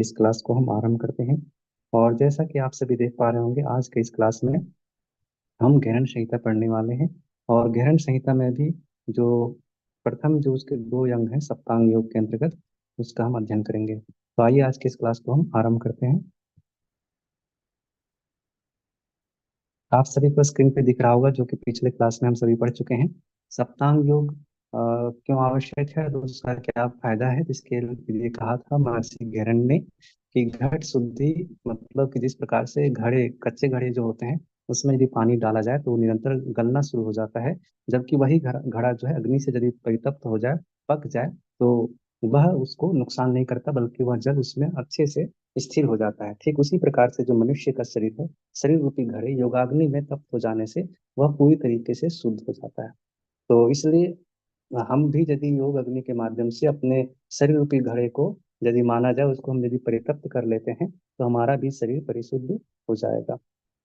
इस क्लास को हम आरंभ करते हैं। और जैसा कि आप सभी देख पा रहे होंगे, आज के इस क्लास में हम गहन संहिता पढ़ने वाले हैं। और गहन संहिता में भी जो प्रथम जो उसके दो अंग हैं सप्तांग योग के अंतर्गत, उसका हम अध्ययन करेंगे। तो आइए आज के इस क्लास को हम आरंभ करते हैं। आप सभी को स्क्रीन पे दिख रहा होगा, जो कि पिछले क्लास में हम सभी पढ़ चुके हैं। सप्तांग योग क्यों आवश्यक है, तो उसका क्या फायदा है, जिसके लिए कहा था महर्षि गैरन ने कि घट शुद्धि, मतलब कि जिस प्रकार से घड़े, कच्चे घड़े जो होते हैं, उसमें यदि पानी डाला जाए तो वो निरंतर गलना शुरू हो जाता है। जबकि वही घड़ा जो है अग्नि से यदि परितप्त हो जाए, पक जाए, तो वह उसको नुकसान नहीं करता, बल्कि वह जल उसमें अच्छे से स्थिर हो जाता है। ठीक उसी प्रकार से जो मनुष्य का शरीर है, शरीर रूपी घड़े योगाग्नि में तप्त हो जाने से वह पूरी तरीके से शुद्ध हो जाता है। तो इसलिए हम भी यदि योग अग्नि के माध्यम से अपने शरीर रूपी घड़े को यदि माना जाए, उसको हम यदि परितप्त कर लेते हैं, तो हमारा भी शरीर परिशुद्ध हो जाएगा।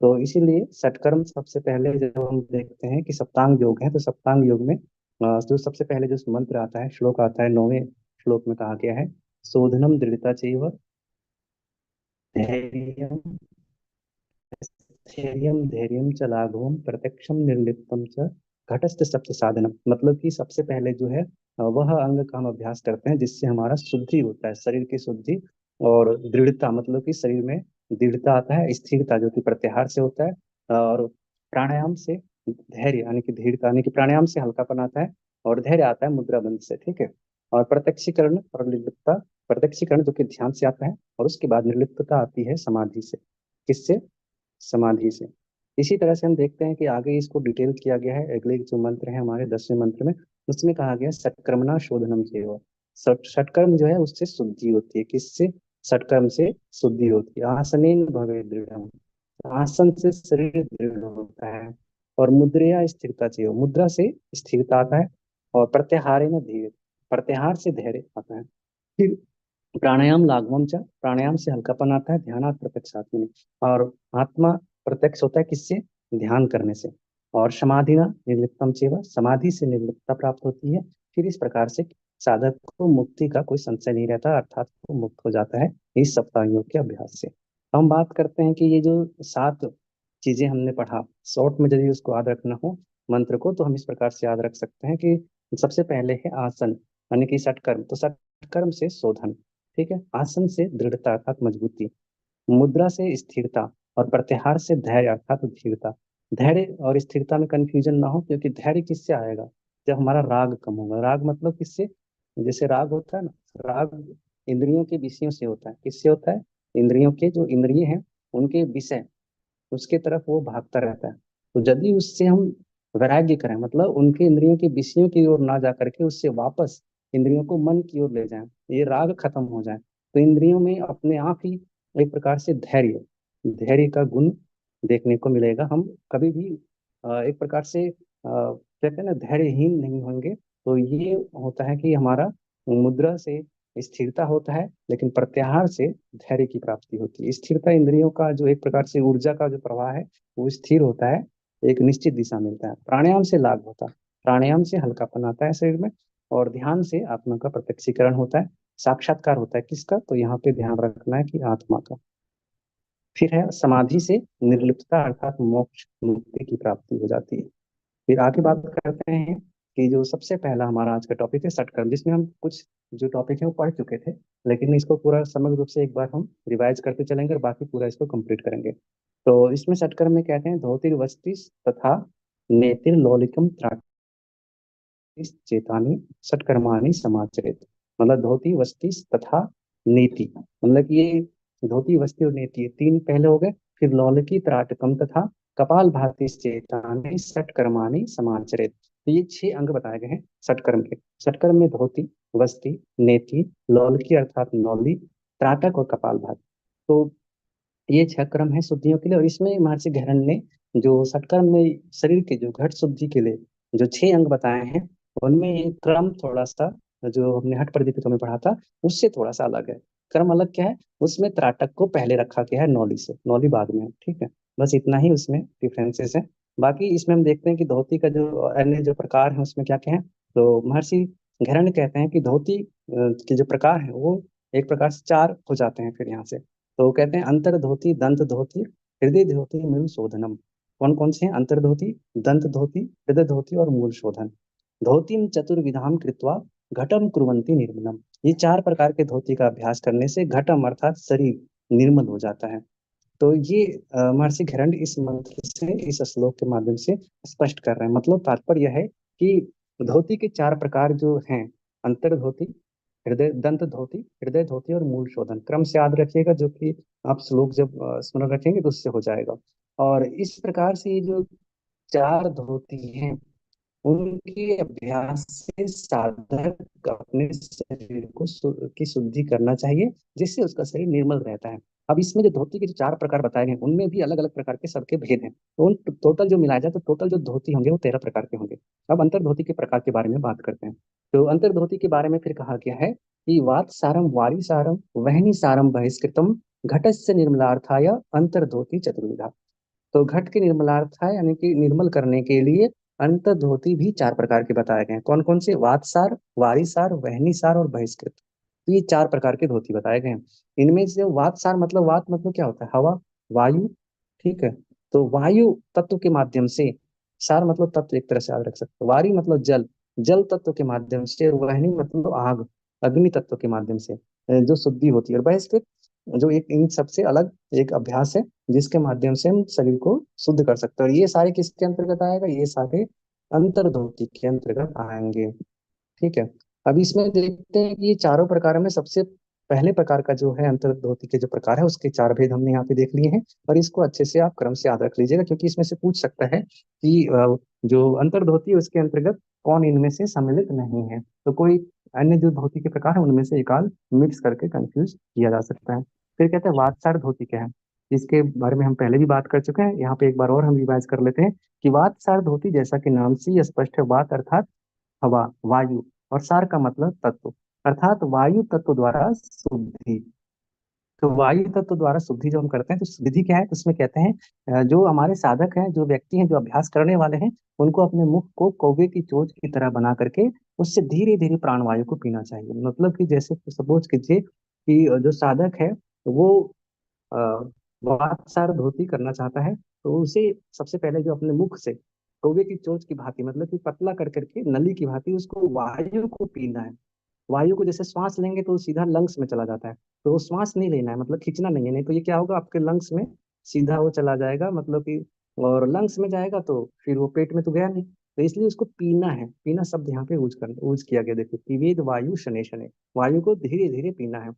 तो इसीलिए सटकर्म सबसे पहले जब हम देखते हैं कि सप्तांग योग है, तो सप्तांग योग में जो सबसे पहले जो मंत्र आता है, श्लोक आता है, 9वें श्लोक में कहा गया है, शोधनम दृढ़ता चैव धैर्यम स्थैर्यं धैर्यं च लाघवं प्रत्यक्षम निर्लिप्तम च घटस्थ सप्त साधनम। मतलब कि सबसे पहले जो है वह अंग का हम अभ्यास करते हैं जिससे हमारा शुद्धि होता है, शरीर की शुद्धि। और दृढ़ता मतलब कि शरीर में दृढ़ता आता है, स्थिरता जो कि प्रत्याहार से होता है। और प्राणायाम से धैर्य यानी कि धीरता, यानी कि प्राणायाम से हल्कापन आता है। और धैर्य आता है मुद्रा बंध से, ठीक है। और प्रत्यक्षीकरण और निर्लिप्तता, प्रत्यक्षीकरण जो कि ध्यान से आता है, और उसके बाद निर्लिप्तता आती है समाधि से। किससे? समाधि से। इसी तरह से हम देखते हैं कि आगे इसको डिटेल किया गया है, अगले जो मंत्र है हमारे 10वें मंत्र में, उसमें कहा गया है सत्कर्मणा शोधनम चैव। सत्कर्म जो है उससे शुद्धि होती है। किससे? सत्कर्म से शुद्धि होती है। आसनेन भवे दृढ़म, आसन से शरीर दृढ़ होता है। और मुद्रया स्थिरता चाहिए, मुद्रा से स्थिरता आता है। और प्रत्याहारे न धीरे, प्रत्याहार से धैर्य आता है। फिर प्राणायाम लाघवम च, प्राणायाम से हल्कापन आता है। ध्यानात प्रत्यक्षात्मनि, और आत्मा प्रत्यक्ष होता है किससे? ध्यान करने से। और समाधि ना निर्लिप्तम चेव, समाधि से निर्लिप्तता प्राप्त होती है। फिर इस प्रकार से साधक को मुक्ति का कोई संशय नहीं रहता, अर्थात वो मुक्त हो जाता है इस सप्ताह योग के अभ्यास से। हम बात करते हैं कि ये जो 7 चीजें हमने पढ़ा, शॉर्ट में यदि उसको याद रखना हो मंत्र को, तो हम इस प्रकार से याद रख सकते हैं कि सबसे पहले है आसन, यानी कि सटकर्म। तो सटकर्म से शोधन, ठीक है। आसन से दृढ़ता अर्थात मजबूती, मुद्रा से स्थिरता, और प्रत्याहार से धैर्य अर्थात धीरता। धैर्य और स्थिरता में कंफ्यूजन ना हो, क्योंकि धैर्य किससे आएगा? जब हमारा राग कम होगा। राग मतलब किससे? जैसे राग होता है ना, राग इंद्रियों के विषयों से होता है। किससे होता है? इंद्रियों के जो इंद्रिय हैं, उनके विषय, उसके तरफ वो भागता रहता है। तो यदि उससे हम वैराग्य करें, मतलब उनके इंद्रियों के विषयों की ओर ना जा करके उससे वापस इंद्रियों को मन की ओर ले जाएं, ये राग खत्म हो जाए, तो इंद्रियों में अपने आप ही एक प्रकार से धैर्य, धैर्य का गुण देखने को मिलेगा। हम कभी भी एक प्रकार से कहते हैं ना, धैर्यहीन नहीं होंगे। तो ये होता है कि हमारा मुद्रा से स्थिरता होता है, लेकिन प्रत्याहार से धैर्य की प्राप्ति होती है। स्थिरता इंद्रियों का जो एक प्रकार से ऊर्जा का जो प्रवाह है, वो स्थिर होता है, एक निश्चित दिशा मिलता है। प्राणायाम से लाभ होता है, प्राणायाम से हल्कापन आता है शरीर में। और ध्यान से आत्मा का प्रत्यक्षीकरण होता है, साक्षात्कार होता है। किसका? तो यहाँ पे ध्यान रखना है कि आत्मा का। फिर है समाधि से निर्लिप्तता अर्थात मोक्ष, मुक्ति की प्राप्ति हो जाती है। फिर आगे बात करते हैं कि जो सबसे पहला हमारा आज का टॉपिक है सटकर्म, जिसमें हम कुछ जो टॉपिक है वो पढ़ चुके थे, लेकिन इसको पूरा समग्र रूप से एक बार हम रिवाइज करते चलेंगे और बाकी पूरा इसको कंप्लीट करेंगे। तो इसमें सटकर्म में कहते हैं धोतिर्वस्तिस तथा नेतिर्लौलिकम चेतानी सत्कर्माणि समाचरेत। मतलब धोती वस्ती तथा नीति, मतलब कि ये धोती वस्ती और नीति, ये 3 पहले हो गए। फिर लौलिकी त्राटकम तथा कपाल भाती चेतानी सत्कर्माणि समाचरेत। तो ये 6 अंग बताए गए हैं सटकर्म के। सटकर्म में धोती, वस्ती, नेति, लौलिकी अर्थात नौली, त्राटक और कपाल भाती। तो ये 6 क्रम है शुद्धियों के लिए। और इसमें महर्षि गहरन ने जो सत्कर्म में शरीर के जो घट शुद्धि के लिए जो 6 अंग बताए हैं, उनमें ये क्रम थोड़ा सा, जो हमने हठ प्रदीपिका में पढ़ा था, उससे थोड़ा सा अलग है। क्रम अलग क्या है? उसमें त्राटक को पहले रखा गया है, नौली से, नौली बाद में है, ठीक है। बस इतना ही उसमें डिफरेंसेस है। बाकी इसमें हम देखते हैं कि धोती का जो अन्य जो प्रकार है उसमें क्या क्या है। तो महर्षि गहरन कहते हैं कि धोती के जो प्रकार है वो एक प्रकार से चार हो जाते हैं फिर यहाँ से। तो कहते हैं अंतर्धोती, दंत धोती, हृदय धोती, मूल शोधनम। कौन कौन से हैं? अंतर्धोती, दंत धोती, हृदय धोती और मूल शोधन। धोतीम चतुर्विधाम कृत्वा घटम कुर्वन्ति निर्मलम। ये चार प्रकार के धोती का अभ्यास करने से घटम अर्थात शरीर निर्मल हो जाता है। तो ये महर्षि घरंड इस मंत्र से, इस श्लोक के माध्यम से स्पष्ट कर रहे हैं। मतलब तात्पर्य यह है कि धोती के चार प्रकार जो हैं, अंतर धोती, हृदय, दंत धोती, हृदय धोती और मूल शोधन, क्रम से याद रखिएगा, जो कि आप श्लोक जब स्मरण रखेंगे तो उससे हो जाएगा। और इस प्रकार से ये जो चार धोती हैं, उनके अभ्यास से साधक अपने शरीर को की शुद्धि करना चाहिए, जिससे उसका शरीर निर्मल रहता है। अब इसमें जो धोती के जो चार प्रकार बताए गए, उनमें भी अलग अलग प्रकार के सबके भेद हैं। तो उन टोटल जो मिलाया जाए तो टोटल जो धोती होंगे वो 13 प्रकार के होंगे। अब अंतर धोती के प्रकार के बारे में बात करते हैं। तो अंतर धोती के बारे में फिर कहा गया है कि वात सारम, वारी सारम, वहनी सारम, बहिष्कृतम, घटस्य निर्मलार्थाय अंतर धोती चतुर्विधा। तो घट के निर्मलार्थ है, यानी कि निर्मल करने के लिए अंत धोती भी चार प्रकार के बताए गए हैं। कौन कौन से? वातसार, वारिसार, वहनीसार और बहिष्कृत। तो ये चार प्रकार के धोती बताए गए हैं। इनमें से वातसार मतलब, वात मतलब क्या होता है? हवा, वायु। ठीक है। तो वायु तत्व के माध्यम से, सार मतलब तत्व, एक तरह से याद रख सकते हो। वारी मतलब जल, जल तत्व के माध्यम से। और वहनी मतलब आग, अग्नि तत्व के माध्यम से जो शुद्धि होती है। और बहिष्कृत जो एक इन सबसे अलग एक अभ्यास है, जिसके माध्यम से हम शरीर को शुद्ध कर सकते हैं। और ये सारे किसके अंतर्गत आएगा? ये सारे अंतर्धोती के अंतर्गत आएंगे। ठीक है। अब इसमें देखते हैं कि ये चारों प्रकारों में सबसे पहले प्रकार का जो है अंतर्धोती के जो प्रकार है, उसके चार भेद हमने यहाँ पे देख लिए हैं। और इसको अच्छे से आप क्रम से याद रख लीजिएगा, क्योंकि इसमें से पूछ सकता है कि जो अंतर्धोती है उसके अंतर्गत कौन इनमें से सम्मिलित नहीं है। तो कोई अन्य जो धोती के प्रकार है उनमें से एक आध मिक्स करके कंफ्यूज किया जा सकता है। फिर कहते हैं वातसार धोती क्या है। इसके बारे में हम पहले भी बात कर चुके हैं, यहाँ पे एक बार और हम रिवाइज कर लेते हैं कि वातसार धोती, जैसा कि नाम से ही स्पष्ट है, वात अर्थात हवा, वायु, और सार का मतलब तत्व, अर्थात वायु तत्व द्वारा शुद्धि। तो वायु तत्व द्वारा शुद्धि जो हम करते हैं, तो विधि क्या है? तो उसमें कहते हैं जो हमारे साधक हैं, जो व्यक्ति हैं, जो अभ्यास करने वाले हैं, उनको अपने मुख को कौवे की चोंच की तरह बना करके उससे धीरे धीरे प्राणवायु को पीना चाहिए। मतलब कि जैसे सपोज कीजिए कि जो साधक है वो अ, वातसार धोती करना चाहता है, तो उसे सबसे पहले जो अपने मुख से कौवे की चोंच की भांति, मतलब कि पतला कर करके नली की भांति उसको वायु को पीना है। वायु को जैसे श्वास लेंगे तो सीधा लंग्स में चला जाता है, तो वो श्वास नहीं लेना है, मतलब खींचना नहीं है, नहीं तो ये क्या होगा, आपके लंग्स में सीधा वो चला जाएगा, मतलब कि, और लंग्स में जाएगा तो फिर वो पेट में तो गया नहीं। तो इसलिए उसको पीना है। पीना शब्द यहाँ पे यूज किया गया, देखो, पिबेद वायु शनै शनै, वायु को धीरे धीरे पीना है।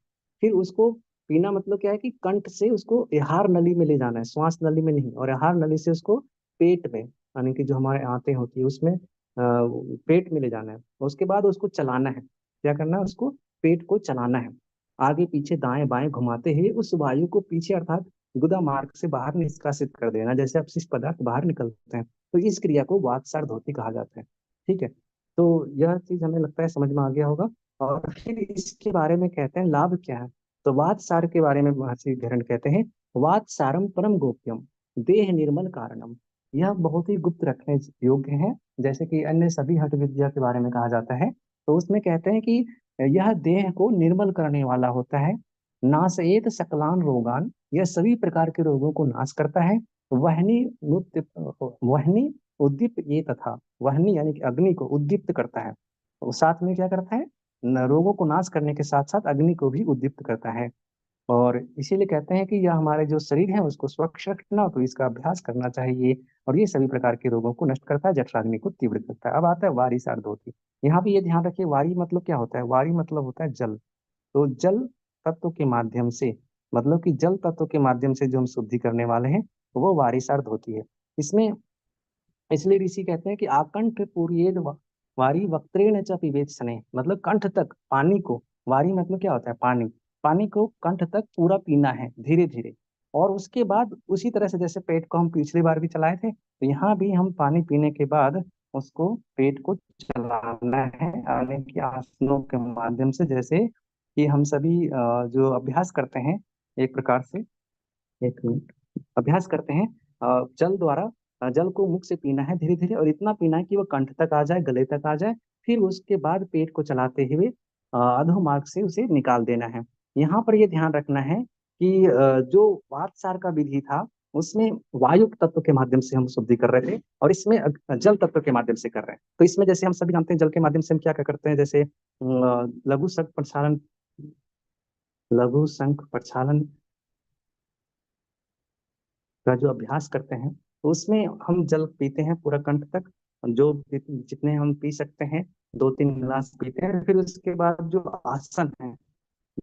फिर उसको पीना मतलब क्या है कि कंठ से उसको आहार नली में ले जाना है, श्वास नली में नहीं, और आहार नली से उसको पेट में, यानी कि जो हमारे आंतें होती है उसमें पेट में ले जाना है। और उसके बाद उसको चलाना है। क्या करना है? उसको पेट को चलाना है, आगे पीछे दाएं बाएं घुमाते हुए उस वायु को पीछे अर्थात गुदा मार्ग से बाहर निष्कासित कर देना, जैसे अपशिष्ट पदार्थ बाहर निकलते हैं। तो इस क्रिया को वातसार धोती कहा जाता है। ठीक है। तो यह चीज हमें लगता है समझ में आ गया होगा। और फिर इसके बारे में कहते हैं लाभ क्या है। तो वातसार के बारे में महर्षि घरण कहते हैं, वातसारम परम गोप्यम, देह निर्मल कारणम। यह बहुत ही गुप्त रखने योग्य है, जैसे कि अन्य सभी हठ विद्या के बारे में कहा जाता है। तो उसमें कहते हैं कि यह देह को निर्मल करने वाला होता है। नासएत सकलान रोगान, यह सभी प्रकार के रोगों को नाश करता है। वहनी वहनी उद्दीप्त ये तथा, वहनी यानी कि अग्नि को उद्दीप्त करता है। और साथ में क्या करता है? रोगों को नाश करने के साथ साथ अग्नि को भी उद्दीप्त करता है। और इसीलिए कहते हैं कि यह हमारे जो शरीर है उसको स्वच्छ रखना, तो इसका अभ्यास करना चाहिए। और ये सभी प्रकार के रोगों को नष्ट करता है, जठराग्नि को तीव्र करता है। अब आता है वारी सार धोती। यहाँ पे ये ध्यान रखिए, वारी मतलब क्या होता है? वारी मतलब होता है जल। तो जल तत्व के माध्यम से, मतलब कि जल तत्व के माध्यम से जो हम शुद्धि करने वाले हैं, वो वारी सार धोती है। इसमें इसलिए ऋषि कहते हैं कि आकंठ पूर्येद वारी वक्त्रेण च पिबेत शनैः, मतलब कंठ तक पानी को, वारी मतलब क्या होता है? पानी, पानी को कंठ तक पूरा पीना है धीरे धीरे। और उसके बाद उसी तरह से जैसे पेट को हम पिछली बार भी चलाए थे, तो यहाँ भी हम पानी पीने के बाद उसको पेट को चलाना है, यानी कि आसनों के माध्यम से, जैसे कि हम सभी जो अभ्यास करते हैं एक प्रकार से, एक मिनट, अभ्यास करते हैं जल द्वारा, जल को मुख से पीना है धीरे धीरे, और इतना पीना है कि वो कंठ तक आ जाए, गले तक आ जाए। फिर उसके बाद पेट को चलाते हुए अधोमार्ग से उसे निकाल देना है। यहाँ पर ये ध्यान रखना है कि जो वातसार का विधि था उसमें वायु तत्व के माध्यम से हम शुद्धि कर रहे थे, और इसमें जल तत्व के माध्यम से कर रहे हैं। तो इसमें जैसे हम सभी जानते हैं जल के माध्यम से हम क्या क्या करते हैं, जैसे लघु शंख प्रक्षालन, लघु शंख प्रक्षालन का जो अभ्यास करते हैं, तो उसमें हम जल पीते हैं पूरा कंठ तक, जो जितने हम पी सकते हैं, 2-3 गिलास पीते हैं। फिर उसके बाद जो आसन है,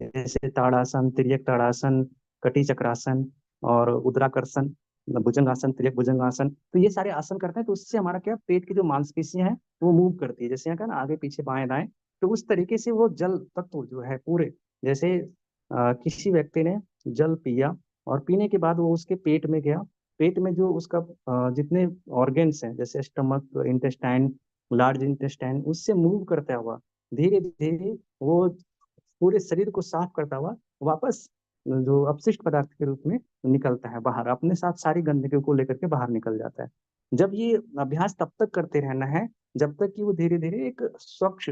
जैसे ताड़ासन, तिर्यक ताड़ासन, कटी चक्रासन और उद्राकर्षण, भुजंगासन, तिर्यक भुजंगासन, तो ये सारे आसन करते हैं। तो उससे हमारा क्या, पेट की जो मांसपेशियां हैं वो मूव करती है, जैसे यहाँ का ना आगे पीछे बाएं दाएं। तो उस तरीके से वो जल तत्व जो है पूरे, जैसे किसी व्यक्ति ने जल पिया और पीने के बाद वो उसके पेट में गया, पेट में जो उसका जितने ऑर्गेन्स हैं, जैसे स्टमक, इंटेस्टाइन, लार्ज इंटेस्टाइन, उससे मूव करता हुआ धीरे धीरे वो पूरे शरीर को साफ करता हुआ वापस जो अपशिष्ट पदार्थ के रूप में निकलता है बाहर, अपने साथ सारी गंदगी को लेकर के बाहर निकल जाता है। जब ये अभ्यास तब तक करते रहना है जब तक कि वो धीरे धीरे एक स्वच्छ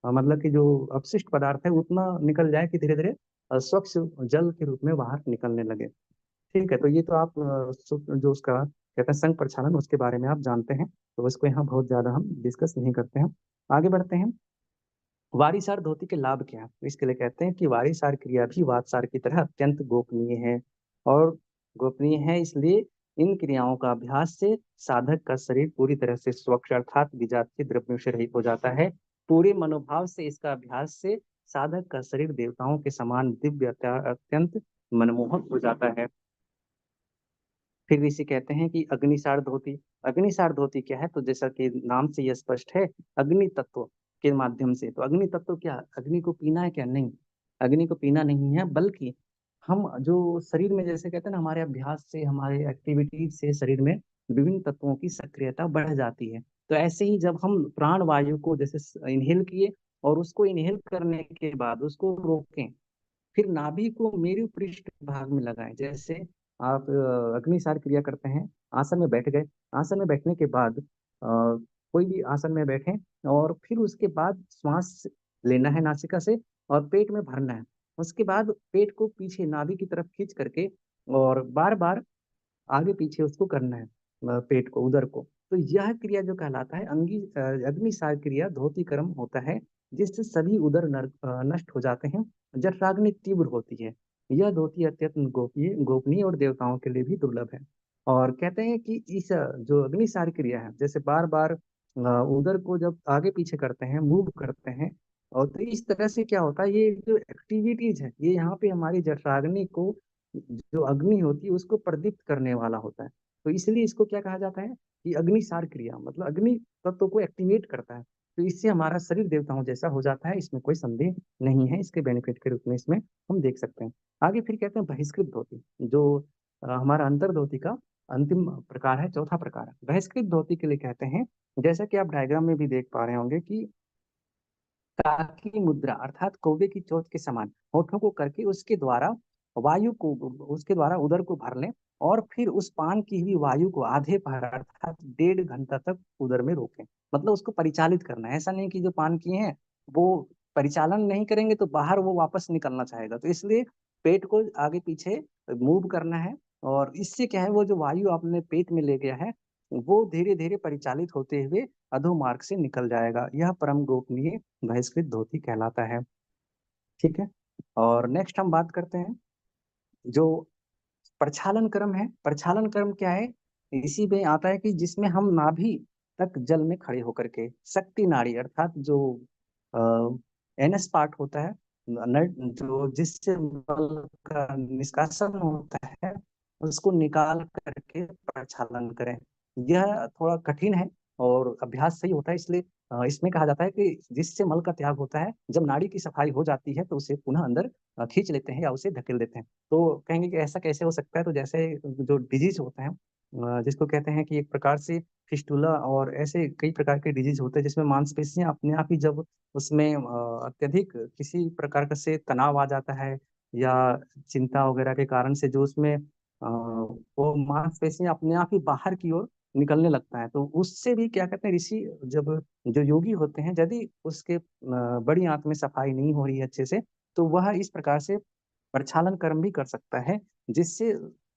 मतलब कि जो अपशिष्ट पदार्थ है उतना निकल जाए कि धीरे धीरे स्वच्छ जल के रूप में बाहर निकलने लगे। ठीक है, तो ये तो आप जो उसका कहते हैं संघ प्रक्षालन, उसके बारे में आप जानते हैं, तो इसको यहाँ बहुत ज्यादा हम डिस्कस नहीं करते हैं। आगे बढ़ते हैं। वारिसार धोती के लाभ क्या है, तो इसके लिए कहते हैं कि वारिसार क्रिया भी वातसार की तरह अत्यंत गोपनीय है, और गोपनीय है इसलिए इन क्रियाओं का अभ्यास से साधक का शरीर पूरी तरह से स्वच्छ अर्थात विजात के द्रव्यों से रहित हो जाता है। पूरे मनोभाव से इसका अभ्यास से साधक का शरीर देवताओं के समान दिव्य अत्यंत मनमोहक हो जाता है। फिर इसे कहते हैं कि अग्निसार धोती। अग्निसार धोती क्या है, तो जैसा कि नाम से यह स्पष्ट है, अग्नि तत्व के माध्यम से। तो अग्नि तत्व क्या, अग्नि को पीना है क्या, नहीं, अग्नि को पीना नहीं है, बल्कि हम जो शरीर में जैसे कहते हैं ना, हमारे अभ्यास से, हमारे एक्टिविटीज से शरीर में विभिन्न तत्वों की सक्रियता बढ़ जाती है। तो ऐसे ही जब हम प्राण वायु को जैसे इनहेल किए और उसको इनहेल करने के बाद उसको रोकें, फिर नाभि को मेरु पृष्ठ भाग में लगाएं। जैसे आप अग्निसार क्रिया करते हैं, आसन में बैठ गए, आसन में बैठने के बाद कोई भी आसन में बैठे और फिर उसके बाद श्वास लेना है नासिका से और पेट में भरना है। उसके बाद पेट को पीछे नाभि की तरफ खींच करके और बार बार आगे पीछे उसको करना है, पेट को, उदर को। तो यह क्रिया जो कहलाता है अग्निसार क्रिया धोती कर्म होता है, जिससे सभी उदर नष्ट हो जाते हैं। जठराग्नि तीव्र होती है। यह धोती अत्यंत गोपनीय और देवताओं के लिए भी दुर्लभ है। और कहते हैं कि इस जो अग्निसार क्रिया है, जैसे बार बार उदर को जब आगे पीछे करते हैं, मूव करते हैं, और तो इस तरह से क्या होता है, ये जो एक्टिविटीज है ये यहाँ पे हमारी जठराग्नि को, जो अग्नि होती है उसको प्रदीप्त करने वाला होता है। तो इसलिए इसको क्या कहा जाता है कि अग्निसार क्रिया, मतलब अग्नि तत्व को एक्टिवेट करता है। तो इससे हमारा शरीर देवताओं जैसा हो जाता है, इसमें कोई संदेह नहीं है, इसके बेनिफिट के रूप में इसमें हम देख सकते हैं। आगे फिर कहते हैं बहिष्कृत धोती, जो हमारा अंतर धोती का अंतिम प्रकार है, चौथा प्रकार है। बहिष्कृत धोती के लिए कहते हैं, जैसा कि आप डायग्राम में भी देख पा रहे होंगे कि काकी मुद्रा अर्थात कौवे की चोंच के समान होठों को करके उसके द्वारा वायु को, उसके द्वारा उदर को भर लें, और फिर उस पान की हुई वायु को आधे पहर अर्थात 1.5 घंटा तक उदर में रोकें। मतलब उसको परिचालित करना है, ऐसा नहीं कि जो पान किए हैं वो परिचालन नहीं करेंगे तो बाहर वो वापस निकलना चाहेगा। तो इसलिए पेट को आगे पीछे मूव करना है, और इससे क्या है, वो जो वायु आपने पेट में ले गया है वो धीरे धीरे परिचालित होते हुए अधोमार्ग से निकल जाएगा। यह परम गोपनीय बहिष्कृत धोती कहलाता है। ठीक है, और नेक्स्ट हम बात करते हैं जो प्रक्षालन क्रम है। प्रक्षालन क्रम क्या है, इसी में आता है कि जिसमें हम नाभि तक जल में खड़े होकर के शक्ति नाड़ी अर्थात जो एनएस पार्ट होता है, जो जिससे मल का निष्कासन होता है, उसको निकाल करके प्रक्षालन करें। यह थोड़ा कठिन है और अभ्यास सही होता है, इसलिए इसमें कहा जाता है कि जिससे मल का त्याग होता है, जब नाड़ी की सफाई हो जाती है तो उसे पुनः अंदर खींच लेते हैं या उसे धकेल देते हैं। तो कहेंगे कि ऐसा कैसे हो सकता है, तो जैसे जो डिजीज होते हैं जिसको कहते हैं कि एक प्रकार से फिस्टुला, और ऐसे कई प्रकार के डिजीज होते हैं जिसमें मांसपेशियां अपने आप ही जब उसमें अत्यधिक किसी प्रकार का से तनाव आ जाता है या चिंता वगैरह के कारण से जो उसमें वो मांसपेशियां अपने आप ही बाहर की ओर निकलने लगता है। तो उससे भी क्या कहते हैं ऋषि, जब जो योगी होते हैं, यदि उसके बड़ी आंत में सफाई नहीं हो रही है अच्छे से, तो वह इस प्रकार से प्रक्षालन कर्म भी कर सकता है, जिससे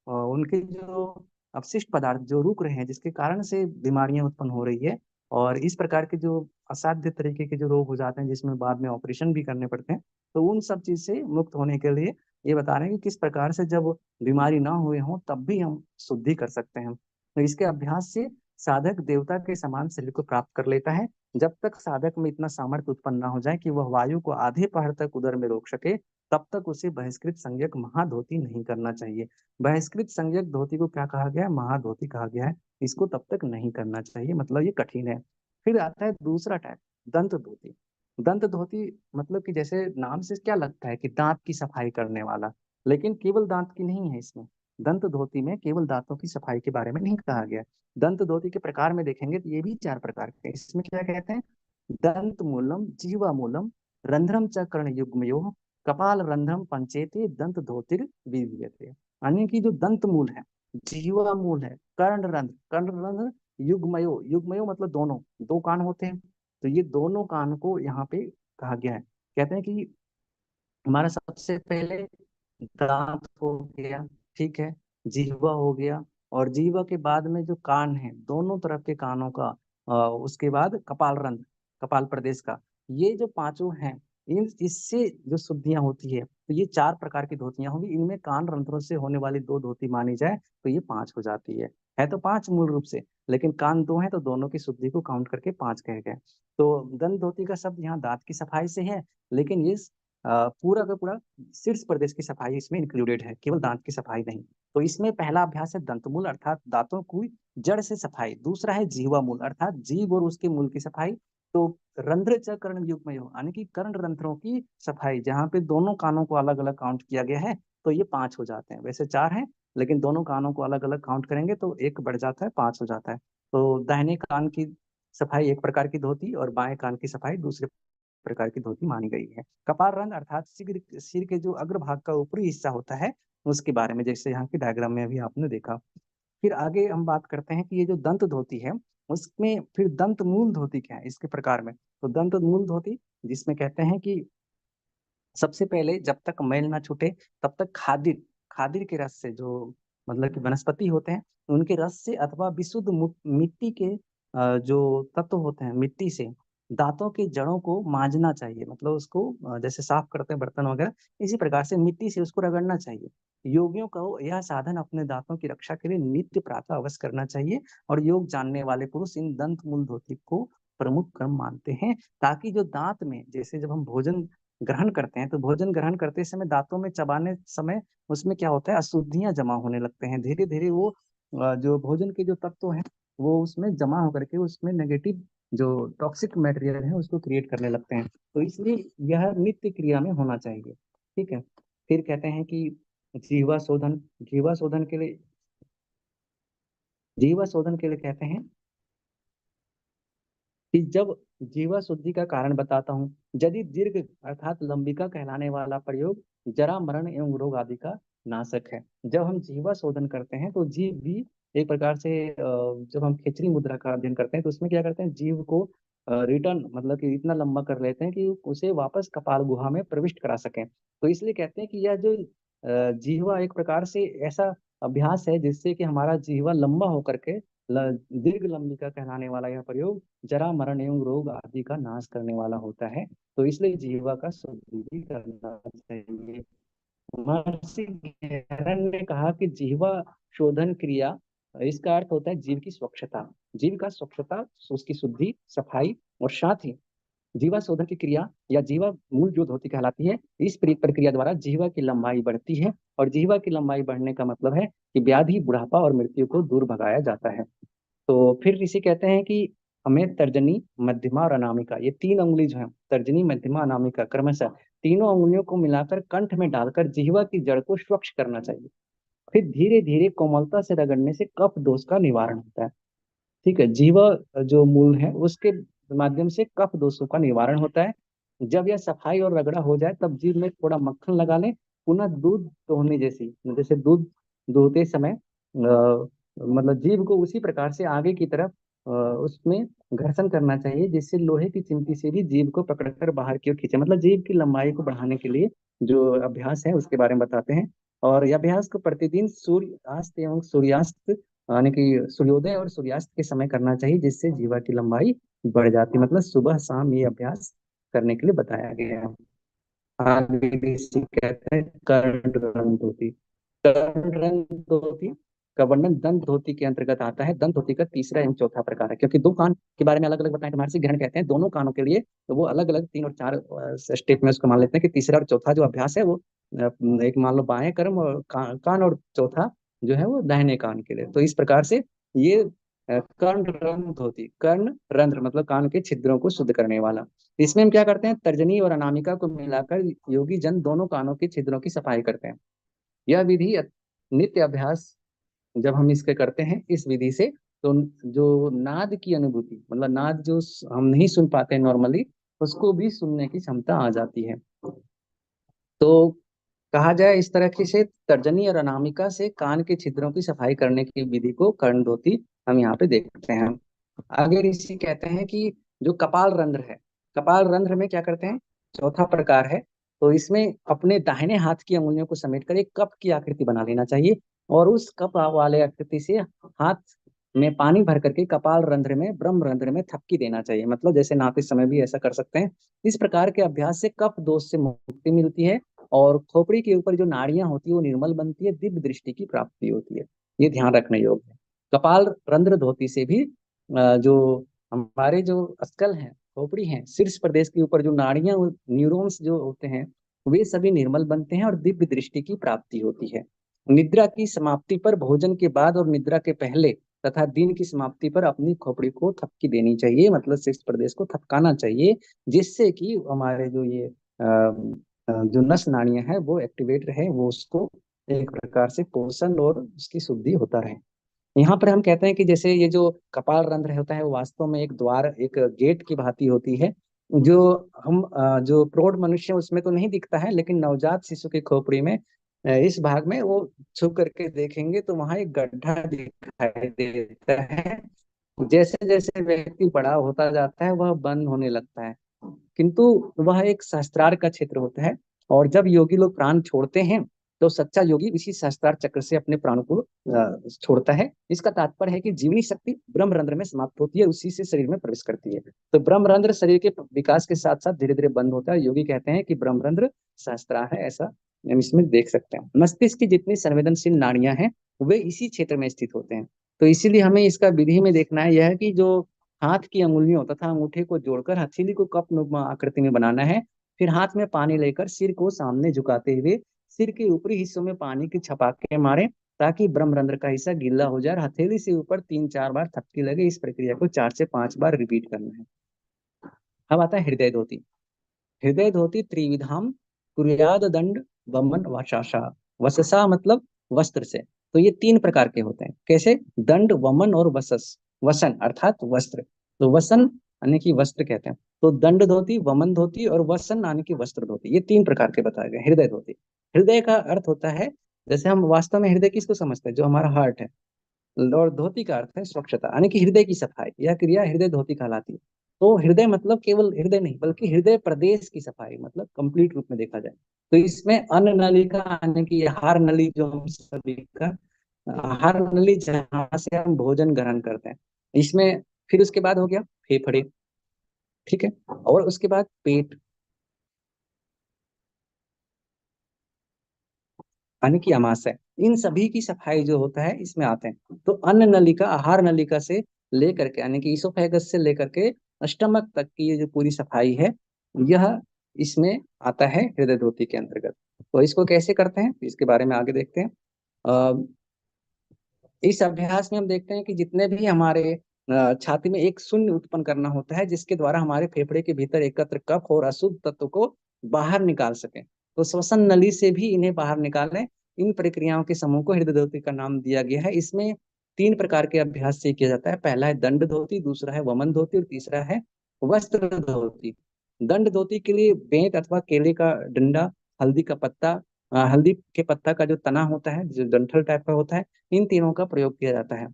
उनके जो अपशिष्ट पदार्थ जो रुक रहे हैं, जिसके कारण से बीमारियां उत्पन्न हो रही है, और इस प्रकार के जो असाध्य तरीके के जो रोग हो जाते हैं जिसमें बाद में ऑपरेशन भी करने पड़ते हैं, तो उन सब चीज से मुक्त होने के लिए ये बता रहे हैं कि किस प्रकार से जब बीमारी ना हुए हों तब भी हम शुद्धि कर सकते हैं। तो इसके अभ्यास से साधक देवता के समान शरीर को प्राप्त कर लेता है। जब तक साधक में इतना सामर्थ्य उत्पन्न ना हो जाए कि वह वायु को आधे पहर तक उदर में रोक सके, तब तक उसे बहिष्कृत संज्ञक महाधोती नहीं करना चाहिए। बहिष्कृत संज्ञक धोती को क्या कहा गया है? महाधोती कहा गया है। इसको तब तक नहीं करना चाहिए, मतलब ये कठिन है। फिर आता है दूसरा टाइप, दंत धोती। दंत धोती मतलब कि जैसे नाम से क्या लगता है कि दांत की सफाई करने वाला, लेकिन केवल दांत की नहीं है इसमें। दंत धोती में केवल दांतों की सफाई के बारे में नहीं कहा गया। दंत धोती के प्रकार में देखेंगे तो ये भी चार प्रकार के हैं। इसमें क्या कहते हैं? दंत मूलम, जीवा मूलम, रंध्रम च कर्ण युग्मयो, कपाल रंध्रम पंचेते, दंत धोतिर विधीयते। यानी कि जो दंत मूल है, जीवा मूल है, कर्ण रंध्र युग्मयो, युग्मयो मतलब दोनों, दो कान होते हैं, तो ये दोनों कान को यहाँ पे कहा गया है। कहते हैं कि हमारा सबसे पहले दांत हो गया, ठीक है, जीवा हो गया, और जीवा के बाद में जो कान है, दोनों तरफ के कानों का, उसके बाद कपाल रंध्र, कपाल प्रदेश का, ये जो पांचों हैं, इन इससे जो शुद्धियां होती है, तो ये चार प्रकार की धोतियां होंगी। इनमें कान रंध्रों से होने वाली दो धोती मानी जाए तो ये पांच हो जाती है तो पांच मूल रूप से, लेकिन कान दो है तो दोनों की शुद्धि को काउंट करके पांच कहे गए। तो दंत धोती का शब्द यहाँ दांत की सफाई से है, लेकिन ये पूरा का पूरा शीर्ष प्रदेश की सफाई इसमें इंक्लूडेड है, केवल दांत की सफाई नहीं। तो इसमें पहला अभ्यास है दंतमूल अर्थात दांतों की जड़ से सफाई। दूसरा है जीवा मूल अर्थात जीव और उसके मूल की सफाई। तो रंध्र च कर्ण युग्म यानी कि कर्ण रंध्रों की सफाई, जहाँ पे दोनों कानों को अलग अलग काउंट किया गया है, तो ये पांच हो जाते हैं। वैसे चार हैं, लेकिन दोनों कानों को अलग अलग काउंट करेंगे तो एक बढ़ जाता है, पांच हो जाता है। तो दाहिने कान की सफाई एक प्रकार की धोती, और बाएं कान की सफाई दूसरे प्रकार की धोती मानी गई है। कपाल रंध्र अर्थात सिर के जो अग्रभाग का ऊपरी हिस्सा होता है, उसके बारे में, जैसे यहाँ की डायग्राम में अभी आपने देखा। फिर आगे हम बात करते हैं कि ये जो दंत धोती है, उसमें फिर दंत मूल धोती क्या है इसके प्रकार में। तो दंत मूल धोती, जिसमें कहते हैं कि सबसे पहले जब तक मैल ना छूटे तब तक खादिर, खादिर के रस से, जो मतलब कि वनस्पति होते हैं, उनके रस से अथवा विशुद्ध मिट्टी के जो तत्व होते हैं, मिट्टी से दांतों की जड़ों को मांजना चाहिए। मतलब उसको जैसे साफ करते हैं बर्तन वगैरह, इसी प्रकार से मिट्टी से उसको रगड़ना चाहिए। योगियों को यह साधन अपने दांतों की रक्षा के लिए नित्य प्रातः अवश्य करना चाहिए, और योग जानने वाले पुरुष इन दंत मूल धोती को प्रमुख कर्म मानते हैं, ताकि जो दांत में, जैसे जब हम भोजन ग्रहण करते हैं तो भोजन ग्रहण करते समय दांतों में चबाने समय उसमें क्या होता है, अशुद्धियां जमा होने लगते हैं। धीरे धीरे वो जो भोजन के जो तत्व हैं वो उसमें जमा होकर के उसमें नेगेटिव जो टॉक्सिक मटेरियल है उसको क्रिएट करने लगते हैं। तो इसलिए यह नित्य क्रिया में होना चाहिए। ठीक है। फिर कहते हैं कि जीवा शोधन, जीवा शोधन के लिए, जीवा शोधन के लिए कहते हैं कि जब जीवा शुद्धि का कारण बताता हूँ, यदि दीर्घ अर्थात लंबिका कहलाने वाला प्रयोग जरा मरण एवं रोग आदि का नाशक है। जब हम जीवा शोधन करते हैं तो जीव भी एक प्रकार से जब हम खेचरी मुद्रा का अध्ययन करते हैं तो उसमें क्या करते हैं, जीव को रिटर्न मतलब कि इतना लंबा कर लेते हैं कि उसे वापस कपाल गुहा में प्रविष्ट करा सकें। तो इसलिए कहते हैं कि यह जो जीवा एक प्रकार से ऐसा अभ्यास है जिससे कि हमारा जीवा लंबा होकर के दीर्घ लंबिका कहलाने वाला यह प्रयोग जरा मरण एवं रोग आदि का नाश करने वाला होता है। तो इसलिए जीवा का शुद्धि करना चाहिए। महर्षि गहरन ने कहा कि जीवा शोधन क्रिया, इसका अर्थ होता है जीव की स्वच्छता, जीव का स्वच्छता, उसकी शुद्धि, सफाई, और साथ ही जीवा शोधन की क्रिया या जीवा मूल जो धोती कहलाती है, इस प्रक्रिया द्वारा जीवा की लंबाई बढ़ती है, और जीवा की लंबाई बढ़ने का मतलब है कि व्याधि, बुढ़ापा और मृत्यु को दूर भगाया जाता है। तो फिर ऋषि कहते हैं कि हमें तर्जनी, मध्यमा और अनामिका, ये तीन उंगली जो है, तर्जनी, मध्यमा, अनामिका, क्रमशः तीनों उंगलियों को मिलाकर कंठ में डालकर जिह्वा की जड़ को स्वच्छ करना चाहिए। फिर धीरे धीरे कोमलता से रगड़ने से कफ दोष का निवारण होता है। ठीक है, जिह्वा जो मूल है उसके माध्यम से कफ दोषों का निवारण होता है। जब यह सफाई और रगड़ा हो जाए तब जीभ में थोड़ा मक्खन लगा लें। पुनः दूध दोहने जैसी, जैसे दूध दोहते समय मतलब जीभ को उसी प्रकार से आगे की तरफ उसमें घर्षण करना चाहिए, जिससे लोहे की चिमटी से भी जीभ को पकड़कर बाहर की ओर खींचे। मतलब जीभ की लंबाई को बढ़ाने के लिए जो अभ्यास है उसके बारे में बताते हैं। और यह अभ्यास को प्रतिदिन सूर्यास्त एवं सूर्यास्त यानी कि सूर्योदय और सूर्यास्त के समय करना चाहिए, जिससे जीवा की लंबाई बढ़ जाती है। मतलब सुबह शाम ये अभ्यास करने के लिए बताया गया है। आगे ऋषि कहते हैं कर्ण रंग धोती। कर्ण रंग धोती का वर्णन दंत धोती के अंतर्गत आता है। दंत धोती का तीसरा एवं चौथा प्रकार है, क्योंकि दो कान के बारे में अलग अलग बताएं तो महर्षि ग्रहण कहते हैं दोनों कानों के लिए, तो वो अलग अलग तीन और चार स्टेप में उसको मान लेते हैं कि तीसरा और चौथा जो अभ्यास है वो एक मान लो बाएं कर्म और कान, और चौथा जो है वो दाहिने कान के लिए। तो इस प्रकार से ये कर्ण रंध्र धोती, कर्ण रंध्र मतलब कान के छिद्रों को शुद्ध करने वाला। इसमें हम क्या करते हैं, तर्जनी और अनामिका को मिलाकर योगी जन दोनों कानों के छिद्रों की सफाई करते हैं। यह विधि नित्य अभ्यास जब हम इसके करते हैं इस विधि से, तो जो नाद की अनुभूति, मतलब नाद जो हम नहीं सुन पाते नॉर्मली, उसको भी सुनने की क्षमता आ जाती है। तो कहा जाए इस तरह से तर्जनी और अनामिका से कान के छिद्रों की सफाई करने की विधि को कर्णधोती हम यहाँ पे देखते हैं। आगे ऋषि कहते हैं कि जो कपाल रंध्र है, कपाल रंध्र में क्या करते हैं, चौथा प्रकार है। तो इसमें अपने दाहिने हाथ की अंगुलियों को समेटकर एक कप की आकृति बना लेना चाहिए, और उस कप वाले आकृति से हाथ में पानी भर करके कपाल रंध्र में, ब्रह्म रंध्र में थपकी देना चाहिए। मतलब जैसे नहाते समय भी ऐसा कर सकते हैं। इस प्रकार के अभ्यास से कफ दोष से मुक्ति मिलती है, और खोपड़ी के ऊपर जो नाड़ियां होती है वो निर्मल बनती है, दिव्य दृष्टि की प्राप्ति होती है। ये ध्यान रखने योग्य है। कपाल रंध्र धोती से भी जो हमारे जो अस्कल हैं, खोपड़ी हैं, शीर्ष प्रदेश के ऊपर जो नाड़ियां, न्यूरॉन्स जो होते हैं, वे सभी निर्मल बनते हैं और दिव्य दृष्टि की प्राप्ति होती है। निद्रा की समाप्ति पर, भोजन के बाद और निद्रा के पहले तथा दिन की समाप्ति पर अपनी खोपड़ी को थपकी देनी चाहिए, मतलब शीर्ष प्रदेश को थपकाना चाहिए, जिससे कि हमारे जो ये जो नस नाड़ियां हैं वो एक्टिवेट रहे, वो उसको एक प्रकार से पोषण और उसकी शुद्धि होता रहे। यहाँ पर हम कहते हैं कि जैसे ये जो कपाल रंध्र होता है वो वास्तव में एक द्वार, एक गेट की भांति होती है, जो हम जो प्रौढ़ मनुष्य उसमें तो नहीं दिखता है, लेकिन नवजात शिशु की खोपड़ी में इस भाग में वो छू करके देखेंगे तो वहां एक गड्ढा दिखाई देता है। जैसे जैसे व्यक्ति बड़ा होता जाता है वह बंद होने लगता है, किंतु वह एक सहस्त्रार का क्षेत्र होता है। और जब योगी लोग प्राण छोड़ते हैं तो सच्चा योगी इसी सहस्त्रार चक्र से अपने प्राण को छोड़ता है। इसका तात्पर्य है कि जीवनी शक्ति ब्रह्मरंध्र में समाप्त होती है, उसी से शरीर में प्रवेश करती है। तो ब्रह्मरंध्र शरीर के विकास के साथ साथ धीरे धीरे बंद होता है। योगी कहते हैं कि ब्रह्मरंध्र सहस्त्रार है, ऐसा हम इसमें देख सकते हैं। मस्तिष्क की जितनी संवेदनशील नाड़ियां हैं वे इसी क्षेत्र में स्थित होते हैं। तो इसीलिए हमें इसका विधि में देखना है, यह है कि जो हाथ की अंगुलियों तथा अंगूठे को जोड़कर हथेली को कप नुमा आकृति में बनाना है। फिर हाथ में पानी लेकर सिर को सामने झुकाते हुए सिर के ऊपरी हिस्सों में पानी की छपाके मारे, ताकि ब्रह्मरंध्र का हिस्सा गीला हो जाए। हथेली से ऊपर 3-4 बार थपकी लगे। इस प्रक्रिया को 4 से 5 बार रिपीट करना है। अब आता है हृदय धोती। हृदय धोती त्रिविधाम कुर्याद दंड वमन वशाशा। वससा मतलब वस्त्र से। तो ये 3 प्रकार के होते हैं। कैसे, दंड, वमन और वसस। वसन अर्थात वस्त्र, तो वसन यानी कि वस्त्र कहते हैं। तो दंड धोती, वमन धोती और वसन यानी कि वस्त्र धोती, ये 3 प्रकार के बताए गए हृदय धोती। हृदय का अर्थ होता है, जैसे हम वास्तव में हृदय किसको समझते हैं, जो हमारा हार्ट है। और धोती का अर्थ है स्वच्छता, यानी कि हृदय की सफाई। यह क्रिया हृदय धोती कहलाती है। तो हृदय मतलब केवल हृदय नहीं, बल्कि हृदय प्रदेश की सफाई, मतलब कंप्लीट रूप में देखा जाए तो इसमें अन्न नलिका यानी कि आहार नली, जो हम सभी का आहार नली, जहाँ से हम भोजन ग्रहण करते हैं, इसमें। फिर उसके बाद हो गया फेफड़े, ठीक है, और उसके बाद पेट यानी कि अमाशय। इन सभी की सफाई जो होता है इसमें आते हैं। तो अन्न नलिका, आहार नलिका से लेकर के यानी कि इसोफेगस से लेकर के स्टमक तक की ये जो पूरी सफाई है, यह इसमें आता है हृदय धोती के अंतर्गत। तो इसको कैसे करते हैं इसके बारे में आगे देखते हैं। इस अभ्यास में हम देखते हैं कि जितने भी हमारे छाती में एक शून्य उत्पन्न करना होता है, जिसके द्वारा हमारे फेफड़े के भीतर एकत्र कफ और अशुद्ध तत्व को बाहर निकाल सके, तो श्वसन नली से भी इन्हें बाहर निकालें। इन प्रक्रियाओं के समूह को हृदय धोती का नाम दिया गया है। इसमें 3 प्रकार के अभ्यास से किया जाता है। पहला है दंड धोती, दूसरा है वमन धोती और तीसरा है वस्त्र धोती। दंड धोती के लिए बेंत अथवा केले का डंडा, हल्दी का पत्ता, हल्दी के पत्ता का जो तना होता है, जो डंठल टाइप का होता है, इन तीनों का प्रयोग किया जाता है।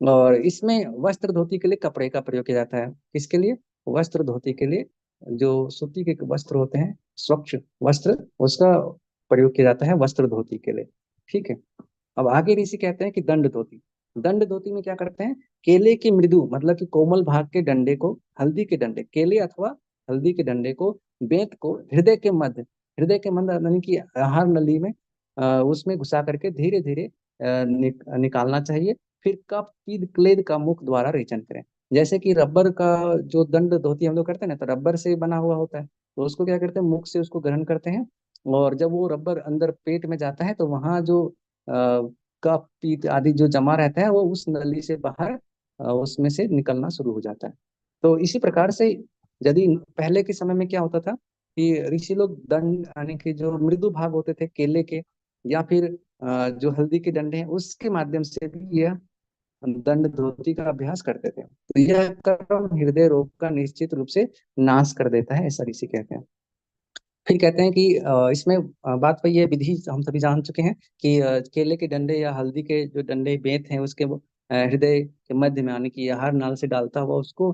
और इसमें वस्त्र धोती के लिए कपड़े का प्रयोग किया जाता है। किसके लिए? वस्त्र धोती के लिए। जो सूती के वस्त्र होते हैं, स्वच्छ वस्त्र, उसका प्रयोग किया जाता है वस्त्र धोती के लिए। ठीक है। अब आगे ऋषि कहते हैं कि दंड धोती। दंड धोती में क्या करते हैं? केले के मृदु मतलब कि कोमल भाग के डंडे को, हल्दी के डंडे, केले अथवा हल्दी के डंडे को, बेंत को हृदय के मध्य, हृदय के मध्य यानी कि आहार नली में उसमें घुसा करके धीरे धीरे निकालना चाहिए। फिर कफ पीद क्लेद का मुख द्वारा रेचन करें। जैसे कि रबर का जो दंड धोती हम लोग करते हैं ना, तो रबर से बना हुआ होता है, तो उसको क्या करते हैं, मुख से उसको ग्रहण करते हैं। और जब वो रबर अंदर पेट में जाता है तो वहां जो कफ पीत आदि जो जमा रहता है वो उस नली से बाहर उसमें से निकलना शुरू हो जाता है। तो इसी प्रकार से यदि पहले के समय में क्या होता था कि ऋषि लोग दंड यानी कि जो मृदु भाग होते थे केले के, या फिर जो हल्दी के डंडे हैं उसके माध्यम से भी यह दंड धोती का अभ्यास करते थे। तो यह कर्म हृदय रोग का निश्चित रूप से नाश कर देता है, ऐसा ऋषि कहते हैं। फिर कहते हैं कि इसमें बात वही है, विधि हम सभी जान चुके हैं कि केले के डंडे या हल्दी के जो डंडे बेंत हैं उसके हृदय के मध्य में यानी कि आहार नाल से डालता हुआ उसको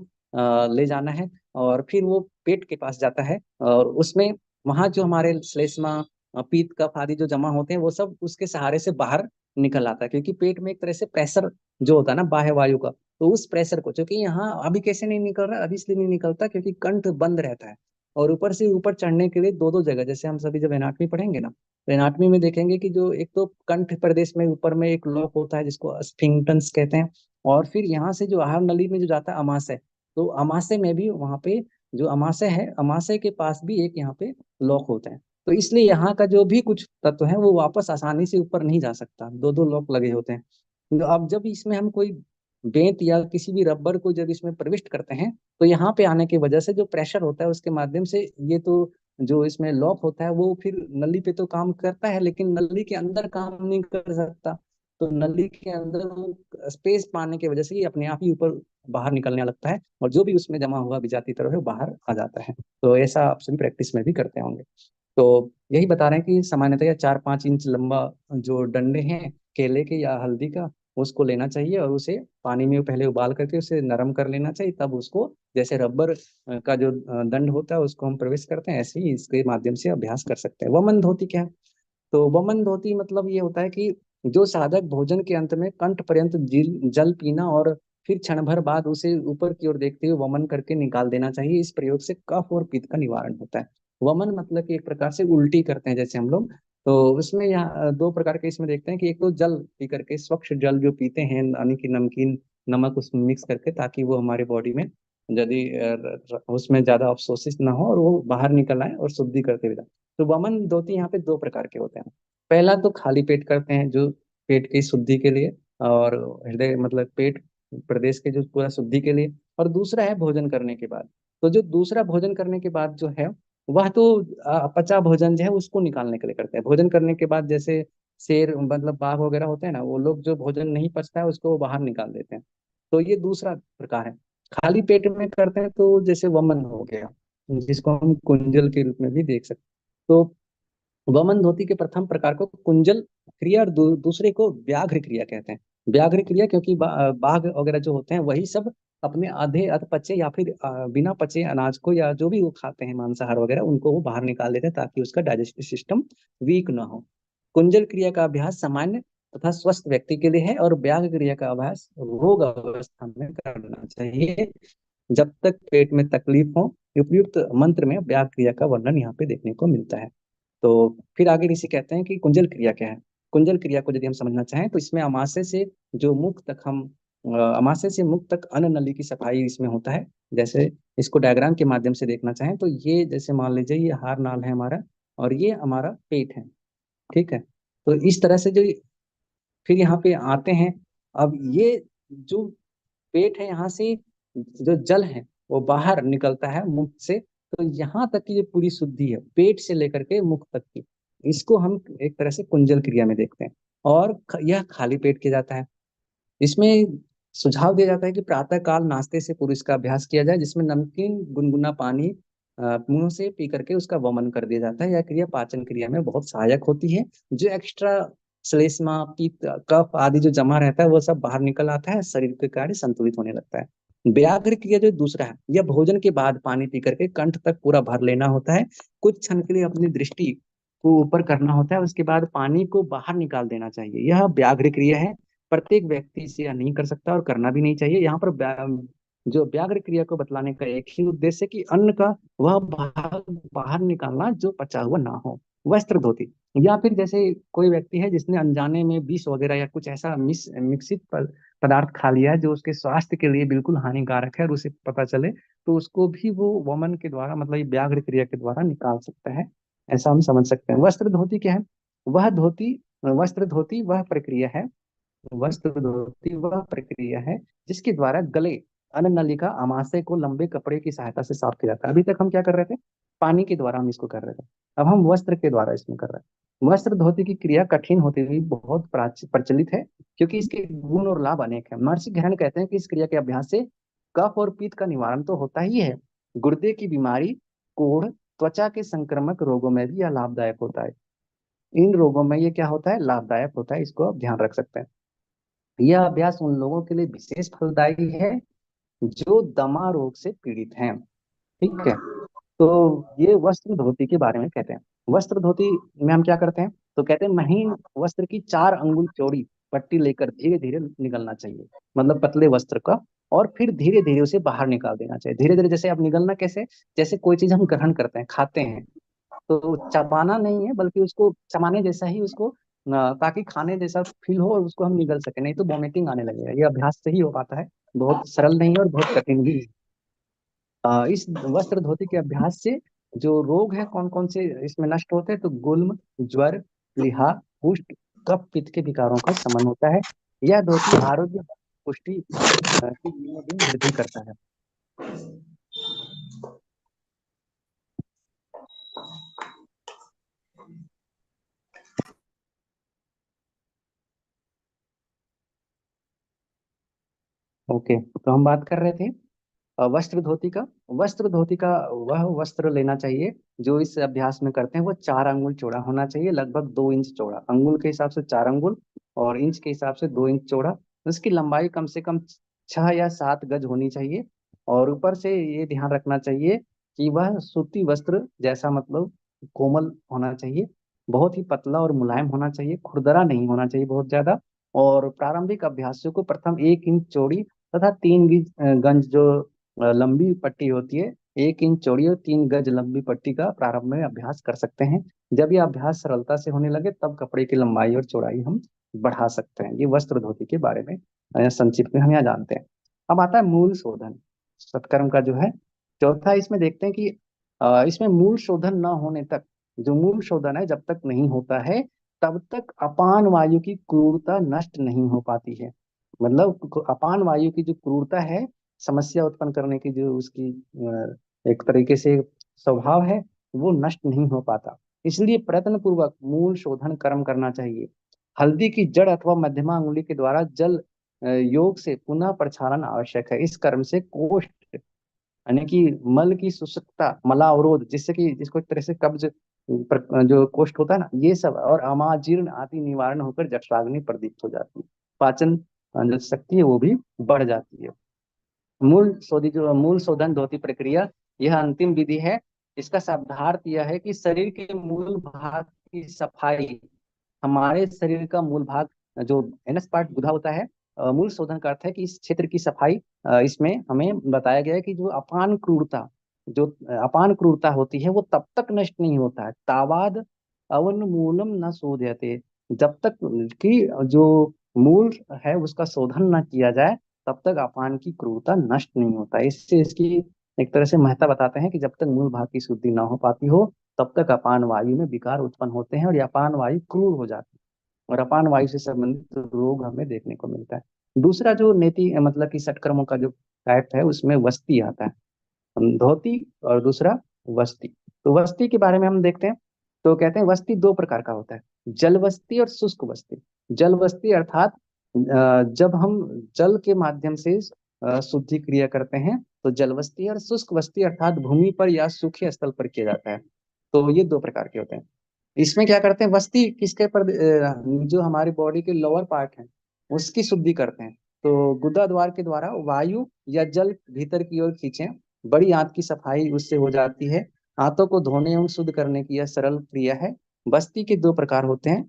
ले जाना है। और फिर वो पेट के पास जाता है, और उसमें वहां जो हमारे श्लेष्मा पीत कफ आदि जो जमा होते हैं वो सब उसके सहारे से बाहर निकल आता है, क्योंकि पेट में एक तरह से प्रेशर जो होता है ना बाह्य वायु का, तो उस प्रेशर को, क्योंकि यहाँ अभी कैसे नहीं निकल रहा, अभी इसलिए नहीं निकलता क्योंकि कंठ बंद रहता है। और ऊपर से ऊपर चढ़ने के लिए दो दो जगह, जैसे हम सभी जब एनाटमी पढ़ेंगे ना, तो एनाटमी में देखेंगे कि जो एक तो कंठ प्रदेश में ऊपर में एक लॉक होता है जिसको स्फिंक्टर्स कहते हैं। और फिर यहाँ से जो आहार नली में जो जाता है अमाशय, तो अमाशय में भी वहाँ पे जो अमाशय है, अमाशय के पास भी एक यहाँ पे लॉक होता है। तो इसलिए यहाँ का जो भी कुछ तत्व है वो वापस आसानी से ऊपर नहीं जा सकता, दो दो लॉक लगे होते हैं। तो अब जब इसमें हम कोई बेंत या किसी भी रबर को जब इसमें प्रविष्ट करते हैं, तो यहाँ पे आने की वजह से जो प्रेशर होता है उसके माध्यम से ये तो जो इसमें लॉक होता है वो फिर नली पे तो काम करता है लेकिन नली के अंदर काम नहीं कर सकता। तो नली के अंदर वो स्पेस पाने की वजह से ये अपने आप ही ऊपर बाहर निकलने लगता है, और जो भी उसमें जमा हुआ विजातीय तरह है वो बाहर आ जाता है। तो ऐसा आप सभी प्रैक्टिस में भी करते होंगे। तो यही बता रहे हैं कि सामान्यतः या 4-5 इंच लंबा जो डंडे हैं केले के या हल्दी का, उसको लेना चाहिए और उसे पानी में पहले उबाल करके उसे नरम कर लेना चाहिए, तब उसको जैसे रबर का जो दंड होता है उसको हम प्रवेश करते हैं, ऐसे ही इसके माध्यम से अभ्यास कर सकते हैं। वमन धोती क्या है? तो वमन धोती मतलब ये होता है कि जो साधक भोजन के अंत में कंठ पर्यंत जल पीना और फिर क्षण भर बाद उसे ऊपर की ओर देखते हुए वमन करके निकाल देना चाहिए। इस प्रयोग से कफ और पित्त का निवारण होता है। वमन मतलब कि एक प्रकार से उल्टी करते हैं जैसे हम लोग। तो उसमें यहाँ दो प्रकार के इसमें देखते हैं कि एक तो जल पी करके, स्वच्छ जल जो पीते हैं यानी कि नमकीन नमक उसमें मिक्स करके, ताकि वो हमारे बॉडी में यदि उसमें ज्यादा अवशोषित ना हो और वो बाहर निकल आए और शुद्धि करते हुए जाए। तो वमन धोती यहाँ पे दो प्रकार के होते हैं। पहला तो खाली पेट करते हैं जो पेट की शुद्धि के लिए, और हृदय मतलब पेट प्रदेश के जो पूरा शुद्धि के लिए। और दूसरा है भोजन करने के बाद। तो जो दूसरा भोजन करने के बाद जो है वह तो पचा भोजन जो है उसको निकालने के लिए करते हैं। भोजन करने के बाद जैसे शेर मतलब बाघ वगैरह होते हैं ना, वो लोग जो भोजन नहीं पचता है उसको वो बाहर निकाल देते हैं। तो ये दूसरा प्रकार है। खाली पेट में करते हैं तो जैसे वमन हो गया, जिसको हम कुंजल के रूप में भी देख सकते हैं। तो वमन धोती के प्रथम प्रकार को कुंजल क्रिया और दूसरे को व्याघ्र क्रिया कहते हैं। व्याघ्र क्रिया क्योंकि बाघ वगैरह जो होते हैं वही सब अपने आधे अध पचे या फिर बिना पचे अनाज को या जो भी वो खाते हैं मांसाहार वगैरह उनको वो बाहर निकाल देते हैं ताकि उसका डाइजेस्टिव सिस्टम वीक ना हो। कुंजल क्रिया का अभ्यास सामान्य तथा स्वस्थ व्यक्ति के लिए है, और व्याघ्र क्रिया का अभ्यास रोग अवस्था में करना चाहिए जब तक पेट में तकलीफ हो। उपयुक्त मंत्र में व्याघ्र क्रिया का वर्णन यहाँ पे देखने को मिलता है। तो फिर आगे ऋषि कहते हैं कि कुंजल क्रिया क्या है। कुंजल क्रिया को यदि हम समझना चाहें तो इसमें अमाशय से जो मुख तक हम अमाशय से मुख तक अन्न नली की सफाई इसमें होता है। जैसे इसको डायग्राम के माध्यम से देखना चाहें तो ये जैसे मान लीजिए ये हार नाल है हमारा, और ये हमारा पेट है। ठीक है। तो इस तरह से जो फिर यहाँ पे आते हैं। अब ये जो पेट है यहाँ से जो जल है वो बाहर निकलता है मुख से। तो यहाँ तक की जो पूरी शुद्धि है पेट से लेकर के मुख तक की, इसको हम एक तरह से कुंजल क्रिया में देखते हैं। और यह खाली पेट किया जाता है। इसमें सुझाव दिया जाता है कि प्रातः काल नाश्ते से पूर्व इसका अभ्यास किया जाए, जिसमें नमकीन गुनगुना पानी मुंह से पी करके उसका वमन कर दिया जाता है। यह क्रिया पाचन क्रिया में बहुत सहायक होती है। जो एक्स्ट्रा श्लेष्मा, पित्त, कफ आदि जो जमा रहता है वो सब बाहर निकल आता है, शरीर के कार्य संतुलित होने लगता है। व्याघ्र क्रिया जो दूसरा है, यह भोजन के बाद पानी पी करके कंठ तक पूरा भर लेना होता है। कुछ क्षण के लिए अपनी दृष्टि को ऊपर करना होता है, उसके बाद पानी को बाहर निकाल देना चाहिए। यह व्याघ्र क्रिया है। प्रत्येक व्यक्ति इसे यह नहीं कर सकता और करना भी नहीं चाहिए। यहाँ पर जो व्याघ्र क्रिया को बतलाने का एक ही उद्देश्य है कि अन्न का वह भाग बाहर निकालना जो पचा हुआ ना हो। वस्त्र धोती, या फिर जैसे कोई व्यक्ति है जिसने अनजाने में विष वगैरह या कुछ ऐसा मिश्रित पदार्थ खा लिया है जो उसके स्वास्थ्य के लिए बिल्कुल हानिकारक है और उसे पता चले, तो उसको भी वो वमन के द्वारा, मतलब ये व्याघ्र क्रिया के द्वारा निकाल सकता है। ऐसा हम समझ सकते हैं। वस्त्र धोती क्या है? वह धोती वस्त्र धोती वह प्रक्रिया है वस्त्र धोती वह प्रक्रिया है जिसके द्वारा गले, अन्न नलिका, आमाशय को लंबे कपड़े की सहायता से साफ किया जाता है। अभी तक हम क्या कर रहे थे? पानी के द्वारा हम इसको कर रहे थे। अब हम वस्त्र के द्वारा इसमें कर रहे हैं। वस्त्र धोती की क्रिया कठिन होती हुई बहुत प्रचलित है, क्योंकि इसके गुण और लाभ अनेक है। महर्षि गहन कहते हैं कि इस क्रिया के अभ्यास से कफ और पित्त का निवारण तो होता ही है, गुर्दे की बीमारी, कोढ़, त्वचा के संक्रामक रोगों में भी यह लाभदायक होता है। इन रोगों में ये क्या होता है? लाभदायक होता है। इसको आप ध्यान रख सकते हैं। यह अभ्यास उन लोगों के लिए विशेष फलदायी है जो दमा रोग से पीड़ित हैं। ठीक है। तो ये वस्त्र धोती के बारे में कहते हैं। वस्त्र धोती में हम क्या करते हैं? तो कहते हैं महीन वस्त्र की 4 अंगुल चौड़ी पट्टी लेकर धीरे धीरे निकलना चाहिए, मतलब पतले वस्त्र का। और फिर धीरे धीरे उसे बाहर निकाल देना चाहिए। धीरे धीरे जैसे अब निकलना कैसे? जैसे कोई चीज हम ग्रहण करते हैं, खाते हैं, तो चबाना नहीं है बल्कि उसको चबाने जैसा ही उसको ताकि खाने जैसा फील हो और उसको हम निगल सके, नहीं तो वॉमिटिंग आने लगेगा। ये अभ्यास से ही हो पाता है। बहुत सरल नहीं है और बहुत कठिन भी है। इस वस्त्र धोती के अभ्यास से जो रोग है कौन कौन से इसमें नष्ट होते हैं? तो गुल्म, ज्वर, प्लीहा, कुष्ठ, कफ, पित्त के विकारों का शमन होता है। यह धोती आरोग्य, पुष्टि की दिनों दिन वृद्धि करता है। ओके, तो हम बात कर रहे थे वस्त्र धोती का। वस्त्र धोती का वह वस्त्र लेना चाहिए जो इस अभ्यास में करते हैं, वो 4 अंगुल चौड़ा होना चाहिए, लगभग 2 इंच चौड़ा। अंगुल के हिसाब से 4 अंगुल और इंच के हिसाब से 2 इंच चौड़ा। उसकी लंबाई कम से कम 6 या 7 गज होनी चाहिए। और ऊपर से ये ध्यान रखना चाहिए कि वह सूती वस्त्र जैसा, मतलब कोमल होना चाहिए, बहुत ही पतला और मुलायम होना चाहिए, खुरदरा नहीं होना चाहिए बहुत ज्यादा। और प्रारंभिक अभ्यासियों को प्रथम 1 इंच चौड़ी तथा 3 गज जो लंबी पट्टी होती है, 1 इंच चौड़ी और 3 गज लंबी पट्टी का प्रारंभ में अभ्यास कर सकते हैं। जब ये अभ्यास सरलता से होने लगे तब कपड़े की लंबाई और चौड़ाई हम बढ़ा सकते हैं। ये वस्त्र धोती के बारे में संक्षिप्त में हम यहाँ जानते हैं। अब आता है मूल शोधन, सत्कर्म का जो है चौथा। इसमें देखते हैं कि इसमें मूल शोधन न होने तक, जो मूल शोधन है जब तक नहीं होता है तब तक अपान वायु की क्रूरता नष्ट नहीं हो पाती है। मतलब अपान वायु की जो क्रूरता है, समस्या उत्पन्न करने की जो उसकी एक तरीके से स्वभाव है, वो नष्ट नहीं हो पाता। इसलिए प्रयत्न पूर्वक मूल शोधन कर्म करना चाहिए। हल्दी की जड़ अथवा मध्यमा अंगुली के द्वारा जल योग से पुनः प्रक्षालन आवश्यक है। इस कर्म से कोष्ठ, यानी कि मल की शुष्कता, मलावरोध, जिससे कि जिसको एक तरह से कब्ज जो कोष्ठ होता है ना, ये सब और अमाजीर्ण आदि निवारण होकर जठराग्नि प्रदीप्त हो जाती है। पाचन जो शक्ति है वो भी बढ़ जाती है। मूल शोधन धोती प्रक्रिया यह अंतिम विधि है। इसका शब्दार्थ यह है कि शरीर के मूल भाग की सफाई। हमारे शरीर का मूल भाग जो एनस पार्ट गुदा होता है, मूल शोधन का अर्थ है कि इस क्षेत्र की सफाई। इसमें हमें बताया गया है कि जो अपान क्रूरता होती है वो तब तक नष्ट नहीं होता है तावाद अवन्मूलम न शोध्यते, जब तक कि जो मूल है उसका शोधन न किया जाए तब तक अपान की क्रूरता नष्ट नहीं होता है। इससे इसकी एक तरह से महत्ता बताते हैं कि जब तक मूल भाग की शुद्धि ना हो पाती हो तब तक अपान वायु में विकार उत्पन्न होते हैं और ये अपान वायु क्रूर हो जाती है और अपान वायु से संबंधित रोग हमें देखने को मिलता है। दूसरा जो नीति, मतलब कि षटकर्मों का जो टाइप है उसमें वस्ती आता है। धोती और दूसरा वस्ती। तो वस्ती के बारे में हम देखते हैं। तो कहते हैं वस्ती 2 प्रकार का होता है, जल वस्ती और शुष्क वस्ती। जल वस्ती अर्थात जब हम जल के माध्यम से शुद्धि क्रिया करते हैं तो जल वस्ती, और शुष्क वस्ती अर्थात भूमि पर या सूखे स्थल पर किया जाता है। तो ये 2 प्रकार के होते हैं। इसमें क्या करते हैं, वस्ती किसके पर जो हमारी बॉडी के लोअर पार्ट है उसकी शुद्धि करते हैं। तो गुदा द्वार के द्वारा वायु या जल भीतर की ओर खींचें, बड़ी आंत की सफाई उससे हो जाती है। आंतों को धोने एवं शुद्ध करने की यह सरल क्रिया है। बस्ती के दो प्रकार होते हैं,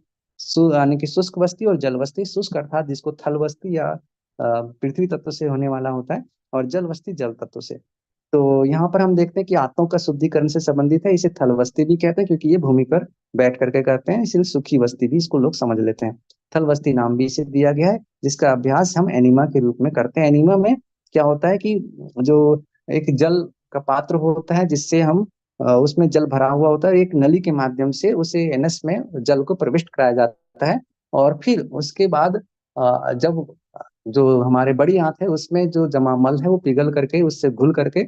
यानी कि शुष्क बस्ती और जल बस्ती। शुष्क अर्थात जिसको थल बस्ती या पृथ्वी तत्व से होने वाला होता है, और जल बस्ती जल तत्व से। तो यहाँ पर हम देखते हैं कि आंतों का शुद्धिकरण से संबंधित है। इसे थल बस्ती भी कहते हैं क्योंकि ये भूमि पर बैठ करके करते हैं, इसलिए सूखी बस्ती भी इसको लोग समझ लेते हैं। थल बस्ती नाम भी इसे दिया गया है, जिसका अभ्यास हम एनिमा के रूप में करते हैं। एनिमा में क्या होता है कि जो एक जल का पात्र होता है जिससे हम उसमें जल भरा हुआ होता है, एक नली के माध्यम से उसे एनस में जल को प्रविष्ट कराया जाता है। और फिर उसके बाद जब जो हमारे बड़ी आंत है उसमें जो जमा मल है वो पिघल करके उससे घुल करके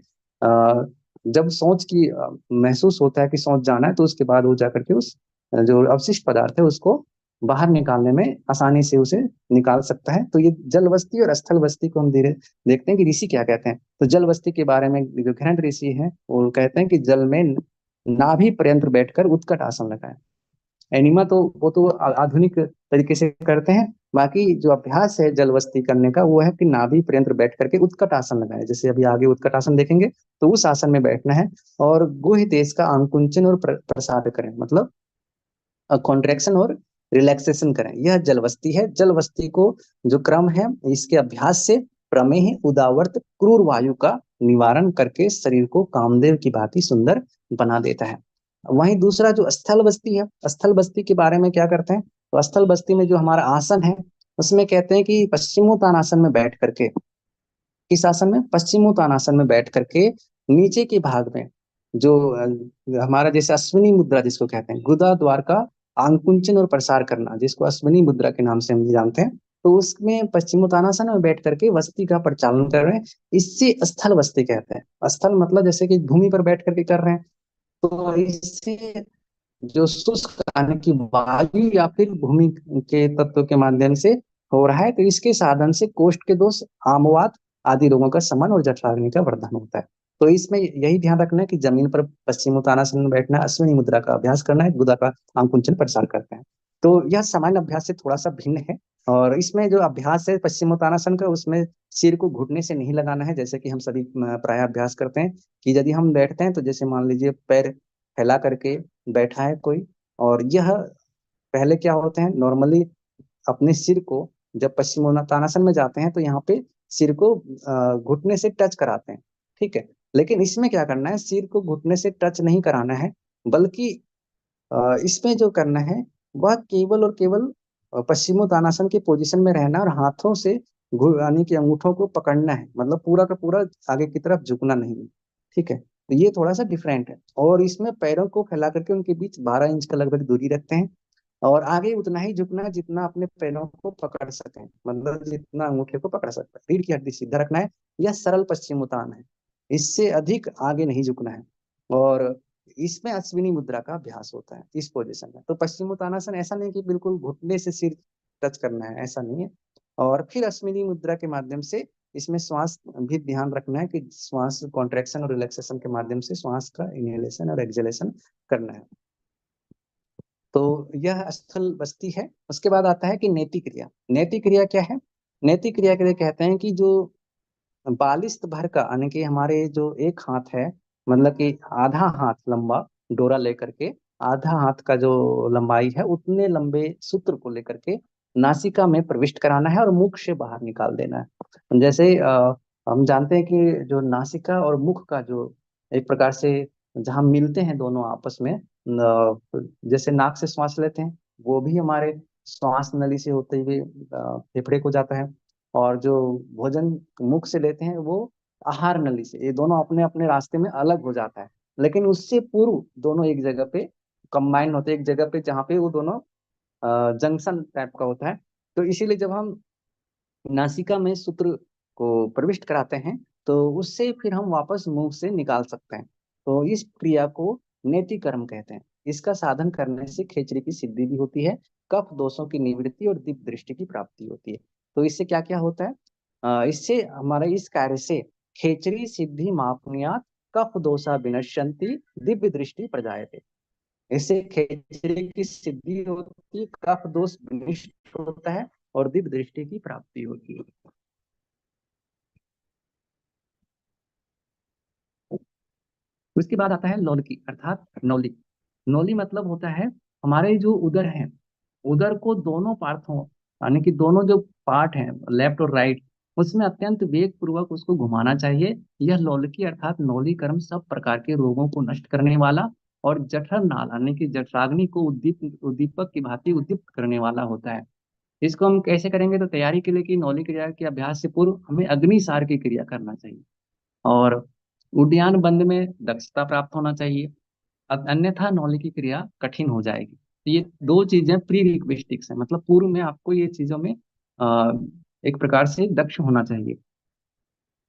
जब सोच की महसूस होता है कि सोच जाना है, तो उसके बाद वो जाकर के उस जो अवशिष्ट पदार्थ है उसको बाहर निकालने में आसानी से उसे निकाल सकता है। तो ये जल बस्ती और स्थल बस्ती को हम धीरे देखते हैं कि ऋषि क्या कहते हैं। तो जल बस्ती के बारे में जो घृण ऋषि हैं वो कहते हैं कि जल में नाभि पर्यंत बैठकर उत्कट आसन लगाएं। एनिमा तो वो तो आधुनिक तरीके से करते हैं। बाकी जो अभ्यास है जलवस्ती करने का वो है कि नाभि पर्यंत बैठ करके उत्कट आसन लगाए, जैसे अभी आगे उत्कट आसन देखेंगे। तो उस आसन में बैठना है और गुह्य देश का आंकुंचन और प्रसार करें, मतलब कॉन्ट्रेक्शन और रिलैक्सेशन करें। यह जलवस्ती है। जलवस्ती को जो क्रम है इसके अभ्यास से प्रमेह उदावर्त क्रूर वायु का निवारण करके शरीर को कामदेव की भांति सुंदर बना देता है। वहीं दूसरा जो स्थल बस्ती है, स्थल बस्ती के बारे में क्या करते हैं, तो स्थल बस्ती में जो हमारा आसन है उसमें कहते हैं कि पश्चिमोत्तानासन में बैठ करके, किस आसन में, पश्चिमोत्तानासन में बैठ करके नीचे के भाग में जो हमारा जैसे अश्विनी मुद्रा जिसको कहते हैं, गुदा द्वार का आंकुंचन और प्रसार करना, जिसको अश्विनी मुद्रा के नाम से हम जानते हैं। तो उसमें पश्चिमोत्तानासन में बैठ करके वस्ती का प्रचालन कर रहे हैं। इससे स्थल वस्ती कहते हैं। स्थल मतलब जैसे कि भूमि पर बैठ करके कर रहे हैं। तो इससे जो शुष्क यानी कि वायु या फिर भूमि के तत्व के माध्यम से हो रहा है, तो इसके साधन से कोष्ठ के दोष, आमवात आदि रोगों का शमन और जठराग्नि का वर्धन होता है। तो इसमें यही ध्यान रखना है कि जमीन पर पश्चिमोत्तानासन में बैठना है, अश्विनी मुद्रा का अभ्यास करना है, गुदा का आंकुंचन प्रसार करते हैं। तो यह सामान्य अभ्यास से थोड़ा सा भिन्न है। और इसमें जो अभ्यास है पश्चिमोत्तानासन का, उसमें सिर को घुटने से नहीं लगाना है, जैसे कि हम सभी प्राय अभ्यास करते हैं कि यदि हम बैठते हैं तो जैसे मान लीजिए पैर फैला करके बैठा है कोई, और यह पहले क्या होते हैं नॉर्मली अपने सिर को, जब पश्चिमोत्तानासन में जाते हैं तो यहाँ पे सिर को घुटने से टच कराते हैं, ठीक है। लेकिन इसमें क्या करना है, सिर को घुटने से टच नहीं कराना है, बल्कि इसमें जो करना है वह केवल और केवल पश्चिमोत्तानासन के पोजीशन में रहना और हाथों से यानी कि अंगूठों को पकड़ना है, मतलब पूरा का पूरा आगे की तरफ झुकना नहीं है, ठीक है। तो ये थोड़ा सा डिफरेंट है। और इसमें पैरों को फैला करके उनके बीच 12 इंच का लगभग दूरी रखते हैं, और आगे उतना ही झुकना है जितना अपने पैरों को पकड़ सकें, मतलब जितना अंगूठे को पकड़ सकते हैं। रीढ़ की हड्डी सीधा रखना है। यह सरल पश्चिमोत्तान है, इससे अधिक आगे नहीं झुकना है। और इसमें अश्विनी मुद्रा का अभ्यास होता है इस पोजीशन में। तो पश्चिमोत्तानासन ऐसा नहीं कि बिल्कुल घुटने से सिर टच करना है, ऐसा नहीं है। और फिर अश्विनी मुद्रा के माध्यम से इसमें श्वास भी ध्यान रखना है कि श्वास कॉन्ट्रेक्शन और रिलैक्सेशन के माध्यम से श्वास का इनहेलेशन और एक्सहेलेशन करना है। तो यह स्थल बस्ती है। उसके बाद आता है कि नेति क्रिया। नेति क्रिया क्या है, नेति क्रिया के लिए कहते हैं कि जो बालिस्त भर का, यानी कि हमारे जो एक हाथ है, मतलब कि आधा हाथ लंबा डोरा लेकर के, आधा हाथ का जो लंबाई है उतने लंबे सूत्र को लेकर के नासिका में प्रविष्ट कराना है और मुख से बाहर निकाल देना है। जैसे हम जानते हैं कि जो नासिका और मुख का जो एक प्रकार से जहाँ मिलते हैं दोनों आपस में, जैसे नाक से श्वास लेते हैं वो भी हमारे श्वास नली से होते हुए फेफड़े को जाता है, और जो भोजन मुख से लेते हैं वो आहार नली से, ये दोनों अपने अपने रास्ते में अलग हो जाता है। लेकिन उससे पूर्व दोनों एक जगह पे कंबाइन होते हैं, एक जगह पे जहाँ पे वो दोनों जंक्शन टाइप का होता है। तो इसीलिए जब हम नासिका में सूत्र को प्रविष्ट कराते हैं तो उससे फिर हम वापस मुंह से निकाल सकते हैं। तो इस क्रिया को नेति कर्म कहते हैं। इसका साधन करने से खेचरी की सिद्धि भी होती है, कफ दोषों की निवृत्ति और दिव्य दृष्टि की प्राप्ति होती है। तो इससे क्या क्या होता है, इससे हमारे इस कार्य से खेचरी सिद्धि मापनुयात, कफ दोषा विनश्यंति, दिव्य दृष्टि प्रजायते। इससे खेचरे की सिद्धि होती है, कफ दोष विनिष्ट होता है और दिव्य दृष्टि की प्राप्ति होती है। उसके बाद आता है लौल्की अर्थात नौली। नौली मतलब होता है हमारे जो उदर है, उदर को दोनों पार्थों, यानी कि दोनों जो पार्ट हैं लेफ्ट और राइट, उसमें अत्यंत वेग पूर्वक उसको घुमाना चाहिए। यह लौल्की अर्थात नौली कर्म सब प्रकार के रोगों को नष्ट करने वाला और जठर नाल यानी कि जठराग्नि को उद्दीपक की भांति उद्दीप्त करने वाला होता है। इसको हम कैसे करेंगे, तो तैयारी के लिए कि नौली क्रिया के अभ्यास से पूर्व हमें अग्निसार की क्रिया करना चाहिए और उद्यान बंद में दक्षता प्राप्त होना चाहिए, अन्यथा नौले की क्रिया कठिन हो जाएगी। तो ये दो चीजें प्री रिक्वेस्टिक्स है, मतलब पूर्व में आपको ये चीजों में अ, एक प्रकार से दक्ष होना चाहिए।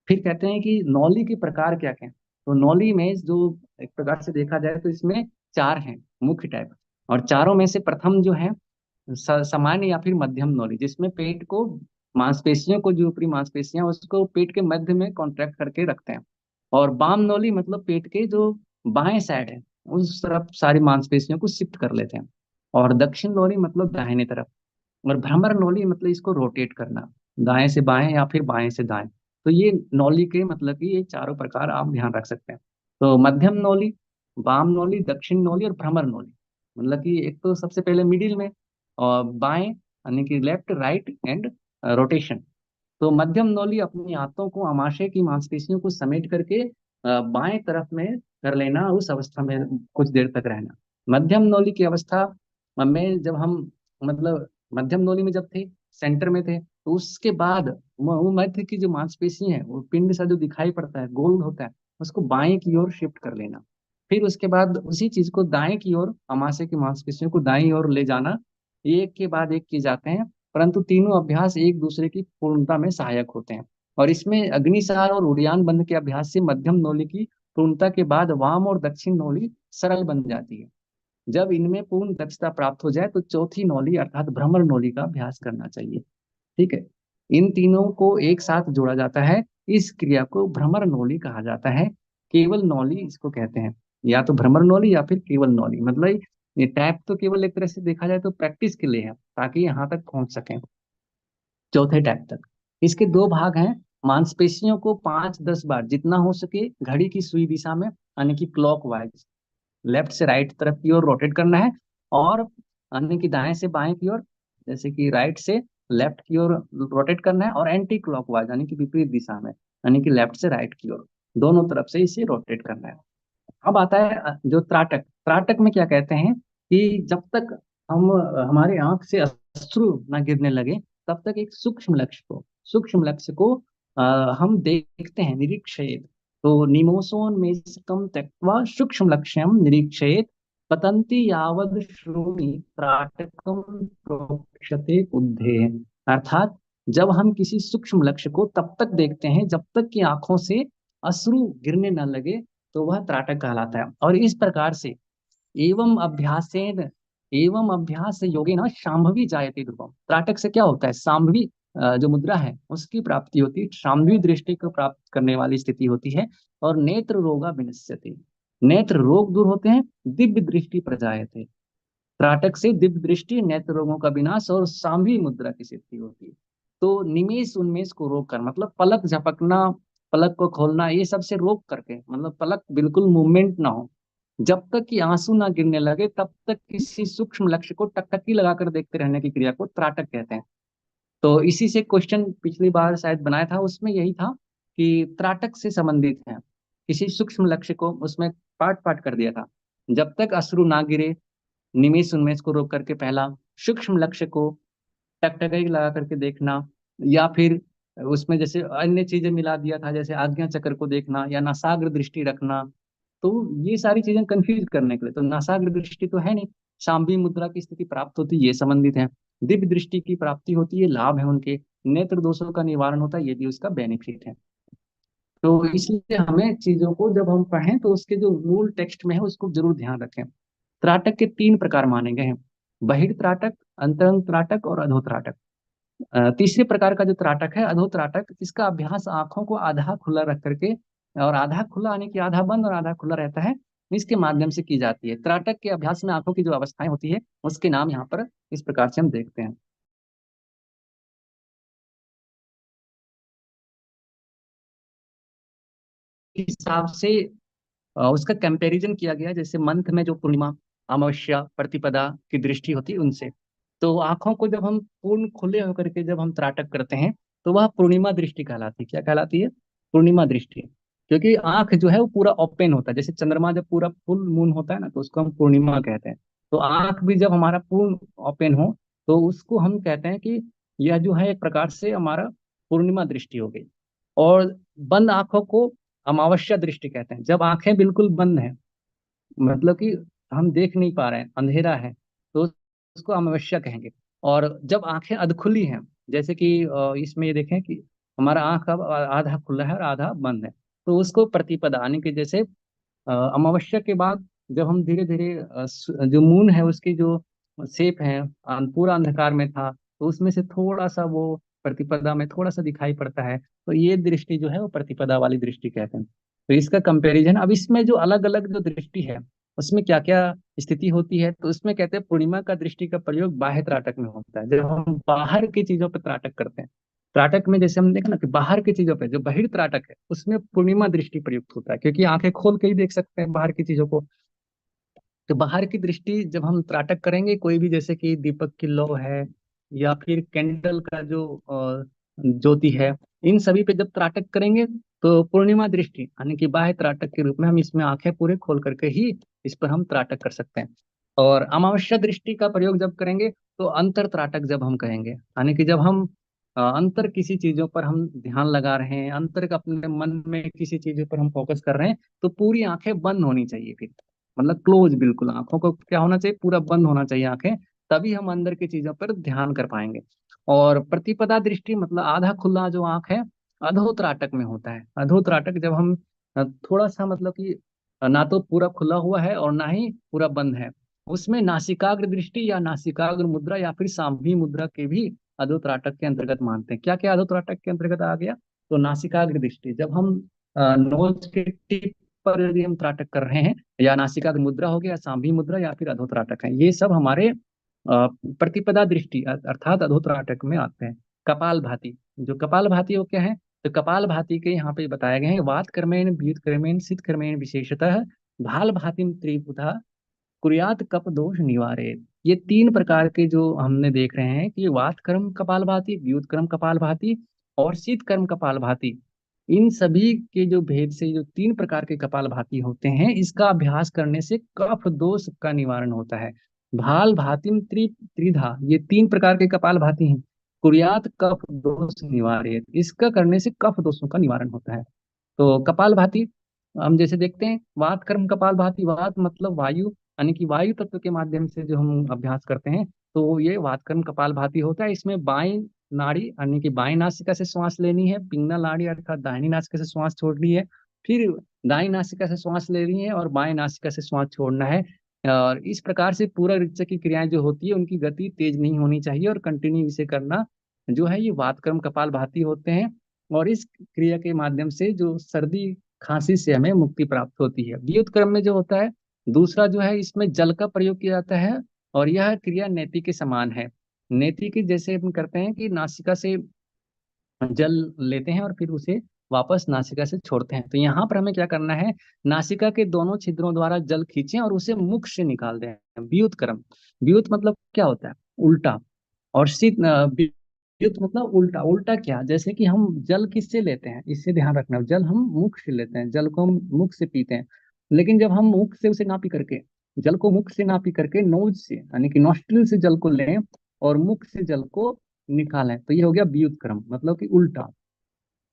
फिर कहते हैं कि नौली के प्रकार क्या क्या हैं। तो नौली में जो एक प्रकार से देखा जाए तो इसमें चार हैं मुख्य टाइप, और चारों में से प्रथम जो है सामान्य या फिर मध्यम नौली, जिसमें पेट को मांसपेशियों को, जो ऊपरी मांसपेशियां उसको पेट के मध्य में कॉन्ट्रैक्ट करके रखते हैं। और बाम नौली मतलब पेट के जो बाएं साइड है उस तरफ सारी मांसपेशियों को शिफ्ट कर लेते हैं। और दक्षिण नौली मतलब दाहिने तरफ। और भ्रमर नौली मतलब इसको रोटेट करना, दाएं से बाएं या फिर बाएं से दाएं। तो ये नौली के मतलब कि ये चारों प्रकार आप ध्यान रख सकते हैं। तो मध्यम नौली, वाम नौली, दक्षिण नौली और भ्रमर नौली, मतलब कि एक तो सबसे पहले मिडिल में और बाएं यानी कि लेफ्ट राइट एंड रोटेशन। तो मध्यम नौली अपनी आंतों को, आमाशय की मांसपेशियों को समेट करके बाएं तरफ में कर लेना, उस अवस्था में कुछ देर तक रहना। मध्यम नौली की अवस्था में जब हम, मतलब मध्यम नौली में जब थे, सेंटर में थे, तो उसके बाद वो मध्य की जो मांसपेशी है, वो पिंड सा जो दिखाई पड़ता है गोल होता है, उसको बाएं की ओर शिफ्ट कर लेना। फिर उसके बाद उसी चीज को दाएं की ओर, अमाशय की मांसपेशियों को दाएं ओर ले जाना। एक के बाद एक किए जाते हैं, परंतु तीनों अभ्यास एक दूसरे की पूर्णता में सहायक होते हैं। और इसमें अग्निसार और उड़ियान बंद के अभ्यास से मध्यम नौली की पूर्णता के बाद वाम और दक्षिण नौली सरल बन जाती है। जब इनमें पूर्ण दक्षता प्राप्त हो जाए तो चौथी नौली अर्थात भ्रमर नौली का अभ्यास करना चाहिए। ठीक है, इन तीनों को एक साथ जोड़ा जाता है, इस क्रिया को भ्रमर नौली कहा जाता है। केवल नौली इसको कहते हैं, या तो भ्रमर नौली या फिर केवल नौली। मतलब ये टैप तो केवल एक तरह से देखा जाए तो प्रैक्टिस के लिए है, ताकि यहाँ तक पहुंच सकें चौथे टैप तक। इसके दो भाग हैं। मांसपेशियों को 5-10 बार जितना हो सके घड़ी की सुई दिशा में, यानी कि क्लॉक वाइज लेफ्ट से राइट तरफ की ओर रोटेट करना है, और यानी कि दाएं से बाएं की ओर, जैसे कि राइट से लेफ्ट की ओर रोटेट करना है, और एंटी क्लॉकवाइज यानी कि विपरीत दिशा में, यानी कि लेफ्ट से राइट की ओर, दोनों तरफ से इसे रोटेट करना है। अब आता है जो त्राटक। त्राटक में क्या कहते हैं कि जब तक हम हमारे आंख से अश्रु ना गिरने लगे, तब तक एक सूक्ष्म लक्ष्य को अ, हम देखते हैं, निरीक्षेत। तो निमोसोन्मेषकम त्यक्त्वा सूक्ष्म लक्ष्यम निरीक्षेत, पतंति यावद श्रोणि त्राटकम प्रोक्षते बुद्धे। अर्थात जब हम किसी सूक्ष्म लक्ष्य को तब तक देखते हैं जब तक कि आंखों से अश्रु गिरने न लगे, तो वह त्राटक कहलाता है। और इस प्रकार से एवं अभ्यास योगेन शांभवी जायते ध्रुवम। त्राटक से क्या होता है, शांभवी जो मुद्रा है उसकी प्राप्ति होती है, शांभवी दृष्टि को प्राप्त करने वाली स्थिति होती है। और नेत्र रोगा विनश्यति, नेत्र रोग दूर होते हैं, दिव्य दृष्टि प्रजायते। त्राटक से दिव्य दृष्टि, नेत्र रोगों का विनाश और शांभवी मुद्रा की सिद्धि होती है। तो निमेष उन्मेष को रोक कर, मतलब पलक झपकना, पलक को खोलना, ये सबसे रोक करके, मतलब पलक बिल्कुल मूवमेंट ना हो, जब तक कि आंसू ना गिरने लगे तब तक किसी सूक्ष्म लक्ष्य को टकटकी लगाकर देखते रहने की क्रिया को त्राटक कहते हैं। तो इसी से क्वेश्चन पिछली बार शायद बनाया था, उसमें यही था कि त्राटक से संबंधित है, किसी सूक्ष्म लक्ष्य को उसमें पार्ट पार्ट कर दिया था। जब तक अश्रु ना गिरे, निमेष उन्मेष को रोक करके पहला, सूक्ष्म लक्ष्य को टकटकी लगा करके देखना, या फिर उसमें जैसे अन्य चीजें मिला दिया था, जैसे आज्ञा चक्र को देखना या नासाग्र दृष्टि रखना। तो ये सारी चीजें कंफ्यूज करने के लिए, तो नासाग्र दृष्टि तो है नहीं, शांभवी मुद्रा की स्थिति प्राप्त होती है, ये संबंधित है। दिव्य दृष्टि की प्राप्ति होती है, लाभ है उनके। नेत्र दोषों का निवारण होता है, ये भी उसका बेनिफिट है। तो इसलिए हमें चीजों को जब हम पढ़ें तो उसके जो मूल टेक्स्ट में है उसको जरूर ध्यान रखें। त्राटक के 3 प्रकार माने गए हैं, बहिर्त्राटक, अंतरंग त्राटक और अधोत्राटक। तीसरे प्रकार का जो त्राटक है अधोत्राटक, इसका अभ्यास आंखों को आधा खुला रख करके, और आधा खुला यानी कि आधा बंद और आधा खुला रहता है, इसके माध्यम से की जाती है। त्राटक के अभ्यास में आंखों की जो अवस्थाएं होती है उसके नाम यहाँ पर इस प्रकार से हम देखते हैं। इस हिसाब से उसका कंपैरिजन किया गया, जैसे मंथ में जो पूर्णिमा, अमावस्या, प्रतिपदा की दृष्टि होती है उनसे। तो आंखों को जब हम पूर्ण खुले होकर के जब हम त्राटक करते हैं तो वह पूर्णिमा दृष्टि कहलाती है। क्या कहलाती है? पूर्णिमा दृष्टि। क्योंकि आंख जो है वो पूरा ओपन होता है, जैसे चंद्रमा जब पूरा फुल मून होता है ना तो उसको हम पूर्णिमा कहते हैं। तो आंख भी जब हमारा पूर्ण ओपन हो तो उसको हम कहते हैं कि यह जो है एक प्रकार से हमारा पूर्णिमा दृष्टि हो गई। और बंद आंखों को अमावस्या दृष्टि कहते हैं, जब आंखें बिल्कुल बंद हैं, मतलब कि हम देख नहीं पा रहे हैं, अंधेरा है, तो उसको अमावस्या कहेंगे। और जब आंखें अधखुली हैं, जैसे कि इसमें ये देखें कि हमारा आंख अब आधा खुला है और आधा बंद है, तो उसको प्रतिपदा, यानी कि जैसे अमावस्या के बाद जब हम धीरे धीरे जो मून है उसकी जो शेप है, पूरा अंधकार में था, तो उसमें से थोड़ा सा वो प्रतिपदा में थोड़ा सा दिखाई पड़ता है, तो ये दृष्टि जो है वो प्रतिपदा वाली दृष्टि कहते हैं। तो इसका कंपैरिजन, अब इसमें जो अलग अलग जो दृष्टि है उसमें क्या क्या स्थिति होती है, तो उसमें कहते हैं पूर्णिमा का दृष्टि का प्रयोग बाह्य त्राटक में होता है, जब हम बाहर की चीजों पर त्राटक करते हैं। त्राटक में जैसे हम देखा ना कि बाहर की चीजों पे जो बहिर् त्राटक है उसमें पूर्णिमा दृष्टि प्रयुक्त होता है, क्योंकि आंखें खोल के ही देख सकते हैं बाहर की चीजों को। तो बाहर की दृष्टि जब हम त्राटक करेंगे, कोई भी जैसे कि दीपक की लौ है या फिर कैंडल का जो ज्योति है, इन सभी पे जब त्राटक करेंगे तो पूर्णिमा दृष्टि यानी कि बाह्य त्राटक के रूप में हम इसमें आंखें पूरे खोल करके ही इस पर हम त्राटक कर सकते हैं। और अमावस्या दृष्टि का प्रयोग जब करेंगे तो अंतर त्राटक जब हम कहेंगे, यानी कि जब हम अंतर किसी चीजों पर हम ध्यान लगा रहे हैं, अंतर का अपने मन में किसी चीजों पर हम फोकस कर रहे हैं, तो पूरी आंखें बंद होनी चाहिए फिर, मतलब क्लोज, बिल्कुल आंखों को क्या होना चाहिए, पूरा बंद होना चाहिए आंखें, तभी हम अंदर की चीजों पर ध्यान कर पाएंगे। और प्रतिपदा दृष्टि मतलब आधा खुला जो आंख है, अधोत्राटक में होता है। अधोत्राटक जब हम थोड़ा सा मतलब कि ना तो पूरा खुला हुआ है और ना ही पूरा बंद है, उसमें नासिकाग्र दृष्टि या नासिकाग्र मुद्रा या फिर सांभी मुद्रा के भी अधोत्राटक के अंतर्गत मानते हैं। क्या क्या अधोत्राटक के अंतर्गत आ गया? तो नासिकाग्र दृष्टि, जब हम नोज के टिप पर यदि हम त्राटक कर रहे हैं, या नासिकाग्र मुद्रा हो गया, सांभी मुद्रा या फिर अधोत्राटक है, ये सब हमारे प्रतिपदा दृष्टि अर्थात अधोत्राटक में आते हैं। कपाल भाती, जो कपाल भाती वो क्या है? तो कपाल भाती के यहाँ पे बताए गए हैं, वात कर्मेण व्युत कर्मेण सित कर्मेण विशेषतः भाल भातिम त्रिपुधा कुर्यात कप दोष निवारेत। ये तीन प्रकार के जो हमने देख रहे हैं कि वात कर्म कपाल भाती, व्युत कर्म कपाल भाती और शीत कर्म कपाल भाती, इन सभी के जो भेद से जो तीन प्रकार के कपाल भाती होते हैं, इसका अभ्यास करने से कफ दोष का निवारण होता है। भाल भातिम त्रिधा, ये तीन प्रकार के कपाल भाती हैं। कुर्यात कफ दोष निवारेत, इसका करने से कफ दोषों का निवारण होता है। तो कपाल भाती हम जैसे देखते हैं, वात कर्म कपाल भाती, वात मतलब वायु, यानी कि वायु तत्व के माध्यम से जो हम अभ्यास करते हैं, तो ये वात कर्म कपाल भाती होता है। इसमें बाईं नाड़ी यानी कि बाईं नासिका से श्वास लेनी है, पिंगला नाड़ी अर्थात दाहिनी नासिका से श्वास छोड़नी है, फिर दाईं नासिका से श्वास लेनी है और बाएं नासिका से श्वास छोड़ना है। और इस प्रकार से पूरा ऋचा की क्रियाएं जो होती है उनकी गति तेज नहीं होनी चाहिए, और कंटिन्यू इसे करना जो है, ये वात कर्म कपाल भाती होते हैं। और इस क्रिया के माध्यम से जो सर्दी खांसी से हमें मुक्ति प्राप्त होती है। वियुत क्रम में जो होता है, दूसरा जो है, इसमें जल का प्रयोग किया जाता है, और यह क्रिया नेति के समान है। नेति की जैसे हम करते हैं कि नासिका से जल लेते हैं और फिर उसे वापस नासिका से छोड़ते हैं, तो यहाँ पर हमें क्या करना है, नासिका के दोनों छिद्रों द्वारा जल खींचें और उसे मुख से निकाल दें। वियुत क्रम, वियुत मतलब क्या होता है? उल्टा। और शीत विद्युत मतलब उल्टा। उल्टा क्या? जैसे कि हम जल किससे लेते हैं, इससे ध्यान रखना, जल हम मुख से लेते हैं, जल को हम मुख से पीते हैं। लेकिन जब हम मुख से उसे ना पी करके, जल को मुख से ना पी करके नोज से यानी कि नॉस्ट्रिल से जल को लें और मुख से जल को निकालें, तो ये हो गया व्युत क्रम, मतलब कि उल्टा।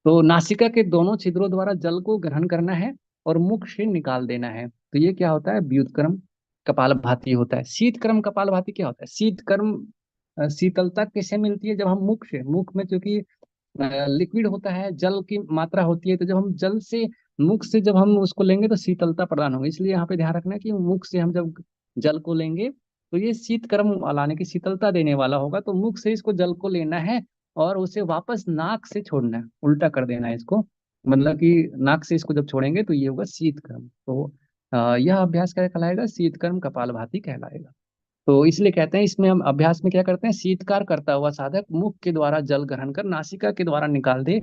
तो नासिका के दोनों छिद्रों द्वारा जल को ग्रहण करना है और मुख से निकाल देना है, तो ये क्या होता है? व्युत क्रम कपालभाति होता है। शीत क्रम कपालभाति क्या होता है? शीत क्रम शीतलता कैसे मिलती है? जब हम मुख से, मुख में चूंकि लिक्विड होता है, जल की मात्रा होती है, तो जब हम जल से, मुख से जब हम उसको लेंगे तो शीतलता प्रदान होगी। इसलिए यहाँ पे ध्यान रखना है कि मुख से हम जब जल को लेंगे तो ये शीत कर्म वाला यानी कि शीतलता देने वाला होगा, तो मुख से इसको जल को लेना है और उसे वापस नाक से छोड़ना है, उल्टा कर देना है इसको, मतलब कि नाक से इसको जब छोड़ेंगे तो ये होगा शीत कर्म। तो यह अभ्यास क्या कहलाएगा? शीतकर्म कपालभाति कहलाएगा। तो इसलिए कहते हैं इसमें हम अभ्यास में क्या करते हैं, शीतकार करता हुआ साधक मुख के द्वारा जल ग्रहण कर नासिका के द्वारा निकाल दे,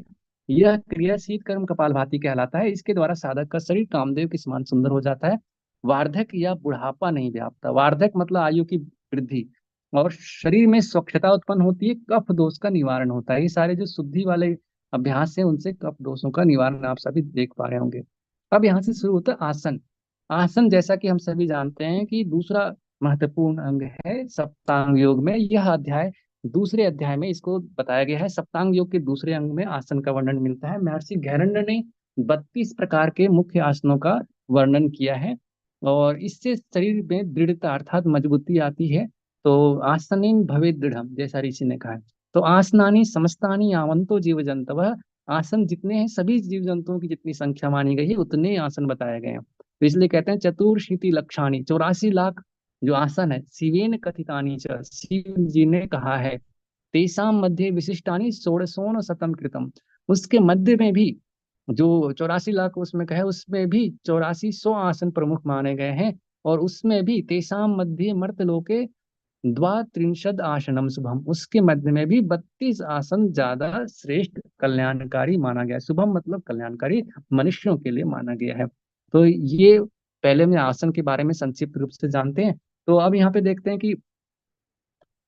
यह क्रिया शीतकर्म कपालभाति कहलाता है। इसके द्वारा साधक का शरीर कामदेव के समान सुंदर हो जाता है, वार्धक्य या बुढ़ापा नहीं व्यापता। वार्धक्य मतलब आयु की वृद्धि, और शरीर में स्वच्छता उत्पन्न होती है, कफ दोष का निवारण होता है। ये सारे जो शुद्धि वाले अभ्यास है उनसे कफ दोषों का निवारण आप सभी देख पा रहे होंगे। अब यहाँ से शुरू होता है आसन। आसन जैसा कि हम सभी जानते हैं कि दूसरा महत्वपूर्ण अंग है सप्तांग योग में। यह अध्याय दूसरे अध्याय में इसको बताया गया है। सप्तांग योग के दूसरे अंग में आसन का वर्णन मिलता है। महर्षि घैरण्य ने 32 प्रकार के मुख्य आसनों का वर्णन किया है, और इससे शरीर में दृढ़ता अर्थात मजबूती आती है। तो आसनेन भवे दृढ़म, जैसा ऋषि ने कहा है। तो आसनानी समस्तानी यावंतो जीव जंतव, आसन जितने हैं सभी जीव जंतुओं की जितनी संख्या मानी गई है उतने आसन बताए गए हैं। तो इसलिए कहते हैं चतुर्शीति लक्षाणी, 84 लाख जो आसन है। शिवेन कथितानी च, शिव जी ने कहा है। तेसाम मध्य विशिष्टानी षोडशोन शतम कृतम, उसके मध्य में भी जो 84 लाख उसमें कहे उसमें भी 8400 आसन प्रमुख माने गए हैं। और उसमें भी तेसाम मध्य मर्तलोके द्वात्रिंशद आसनम शुभम, उसके मध्य में भी 32 आसन ज्यादा श्रेष्ठ कल्याणकारी माना गया है। शुभम मतलब कल्याणकारी, मनुष्यों के लिए माना गया है। तो ये पहले में आसन के बारे में संक्षिप्त रूप से जानते हैं। तो अब यहाँ पे देखते हैं कि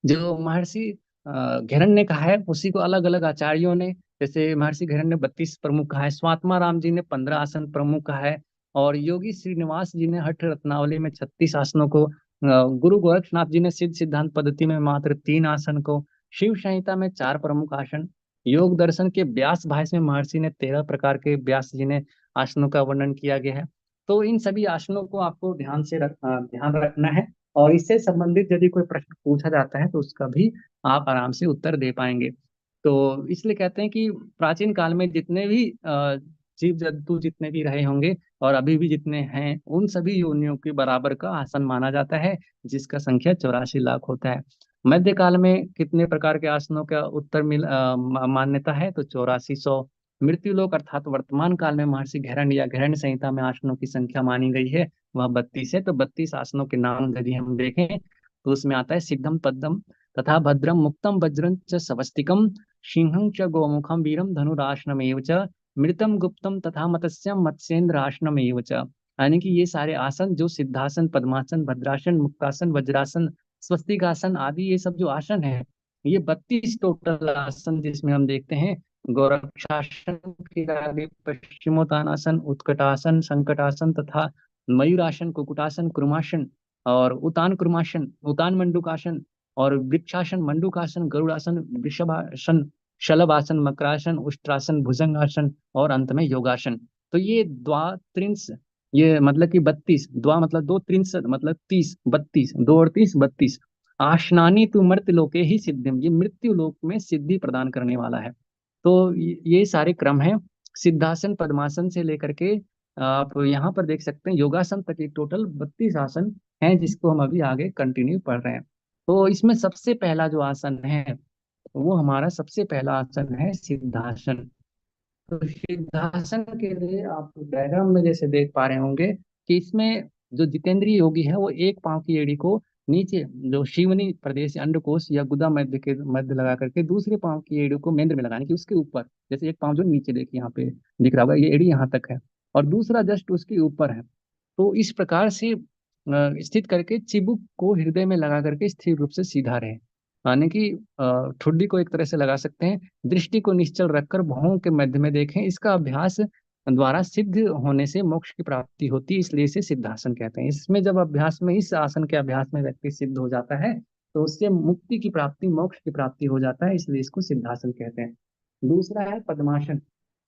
जो महर्षि घिरण्य ने कहा है उसी को अलग अलग आचार्यों ने, जैसे महर्षि घिरण्य ने 32 प्रमुख कहा है, स्वात्मा राम जी ने 15 आसन प्रमुख कहा है, और योगी श्रीनिवास जी ने हठ रत्नावली में 36 आसनों को, गुरु गोरक्षनाथ जी ने सिद्ध सिद्धांत पद्धति में मात्र 3 आसन को, शिव संहिता में 4 प्रमुख आसन, योग दर्शन के व्यास भाष्य में महर्षि ने 13 प्रकार के, व्यास जी ने आसनों का वर्णन किया गया है। तो इन सभी आसनों को आपको ध्यान रखना है, और इससे संबंधित यदि कोई प्रश्न पूछा जाता है तो उसका भी आप आराम से उत्तर दे पाएंगे। तो इसलिए कहते हैं कि प्राचीन काल में जितने भी जीव जंतु जितने भी रहे होंगे और अभी भी जितने हैं, उन सभी योनियों के बराबर का आसन माना जाता है, जिसका संख्या 84 लाख होता है। मध्यकाल में कितने प्रकार के आसनों का उत्तर मान्यता है? तो 8400। मृत्युलोक अर्थात वर्तमान काल में महर्षि घैरण्य या घैरण्य संहिता में आसनों की संख्या मानी गई है, वह 32 है। तो 32 आसनों के नाम यदि हम देखें तो उसमें आता है सिद्धम पद्मम तथा भद्रम मुक्तम वज्रं च स्वस्तिकम सिंहं च गोमुखम वीरम धनुरासनमेव च मृतम गुप्तम तथा मत्स्यम मत्स्येन्द्रासनमेव च। यानी कि ये सारे आसन जो सिद्धासन, पद्मासन, भद्रासन, मुक्तासन, वज्रासन, स्वस्तिकासन आदि ये सब जो आसन है, ये 32 टोटल आसन जिसमें हम देखते हैं गौरक्षासन के आगे पश्चिमोत्तानासन, उत्कटासन, संकटासन तथा मयूरासन, कुकुटासन, कुर्मासन और उतान कुर्मासन, उतान मंडूकासन और वृक्षासन, मंडूकासन, गरुड़ासन, वृषभासन, शलभासन, मकरासन, उष्ट्रासन, भुजंगासन और अंत में योगासन। तो ये द्वात्रिंश, ये मतलब कि 32, द्वा मतलब दो, त्रिंश मतलब 30, 32, 2 और 30 32। आशनानी तु मृत्यु लोके ही सिद्धिम, ये मृत्यु लोक में सिद्धि प्रदान करने वाला है। तो ये सारे क्रम हैं, सिद्धासन पद्मासन से लेकर के आप यहाँ पर देख सकते हैं योगासन तक, एक टोटल 32 आसन हैं जिसको हम अभी आगे कंटिन्यू पढ़ रहे हैं। तो इसमें सबसे पहला जो आसन है वो हमारा सबसे पहला आसन है सिद्धासन। तो सिद्धासन के लिए आप डायग्राम में जैसे देख पा रहे होंगे कि इसमें जो जितेंद्रिय योगी है वो एक पांव की एड़ी को नीचे जो शिवनी प्रदेश अंडकोश या गुदा मध्य के मध्य लगा करके दूसरे पांव की एड़ी को मेंद्र में लगाने की उसके ऊपर, जैसे एक पांव जो नीचे देखिए यहाँ पे दिख रहा होगा, ये एड़ी यहाँ तक है और दूसरा जस्ट उसके ऊपर है। तो इस प्रकार से स्थित करके चिबुक को हृदय में लगा करके स्थिर रूप से सीधा रहे, यानी कि ठुड्डी को एक तरह से लगा सकते हैं। दृष्टि को निश्चल रखकर भौं के मध्य में देखें। इसका अभ्यास द्वारा सिद्ध होने से मोक्ष की प्राप्ति होती है, इसलिए इसे सिद्धासन कहते हैं। इसमें जब अभ्यास में, इस आसन के अभ्यास में व्यक्ति सिद्ध हो जाता है तो उससे मुक्ति की प्राप्ति, मोक्ष की प्राप्ति हो जाता है, इसलिए इसको सिद्धासन कहते हैं। दूसरा है पद्मासन।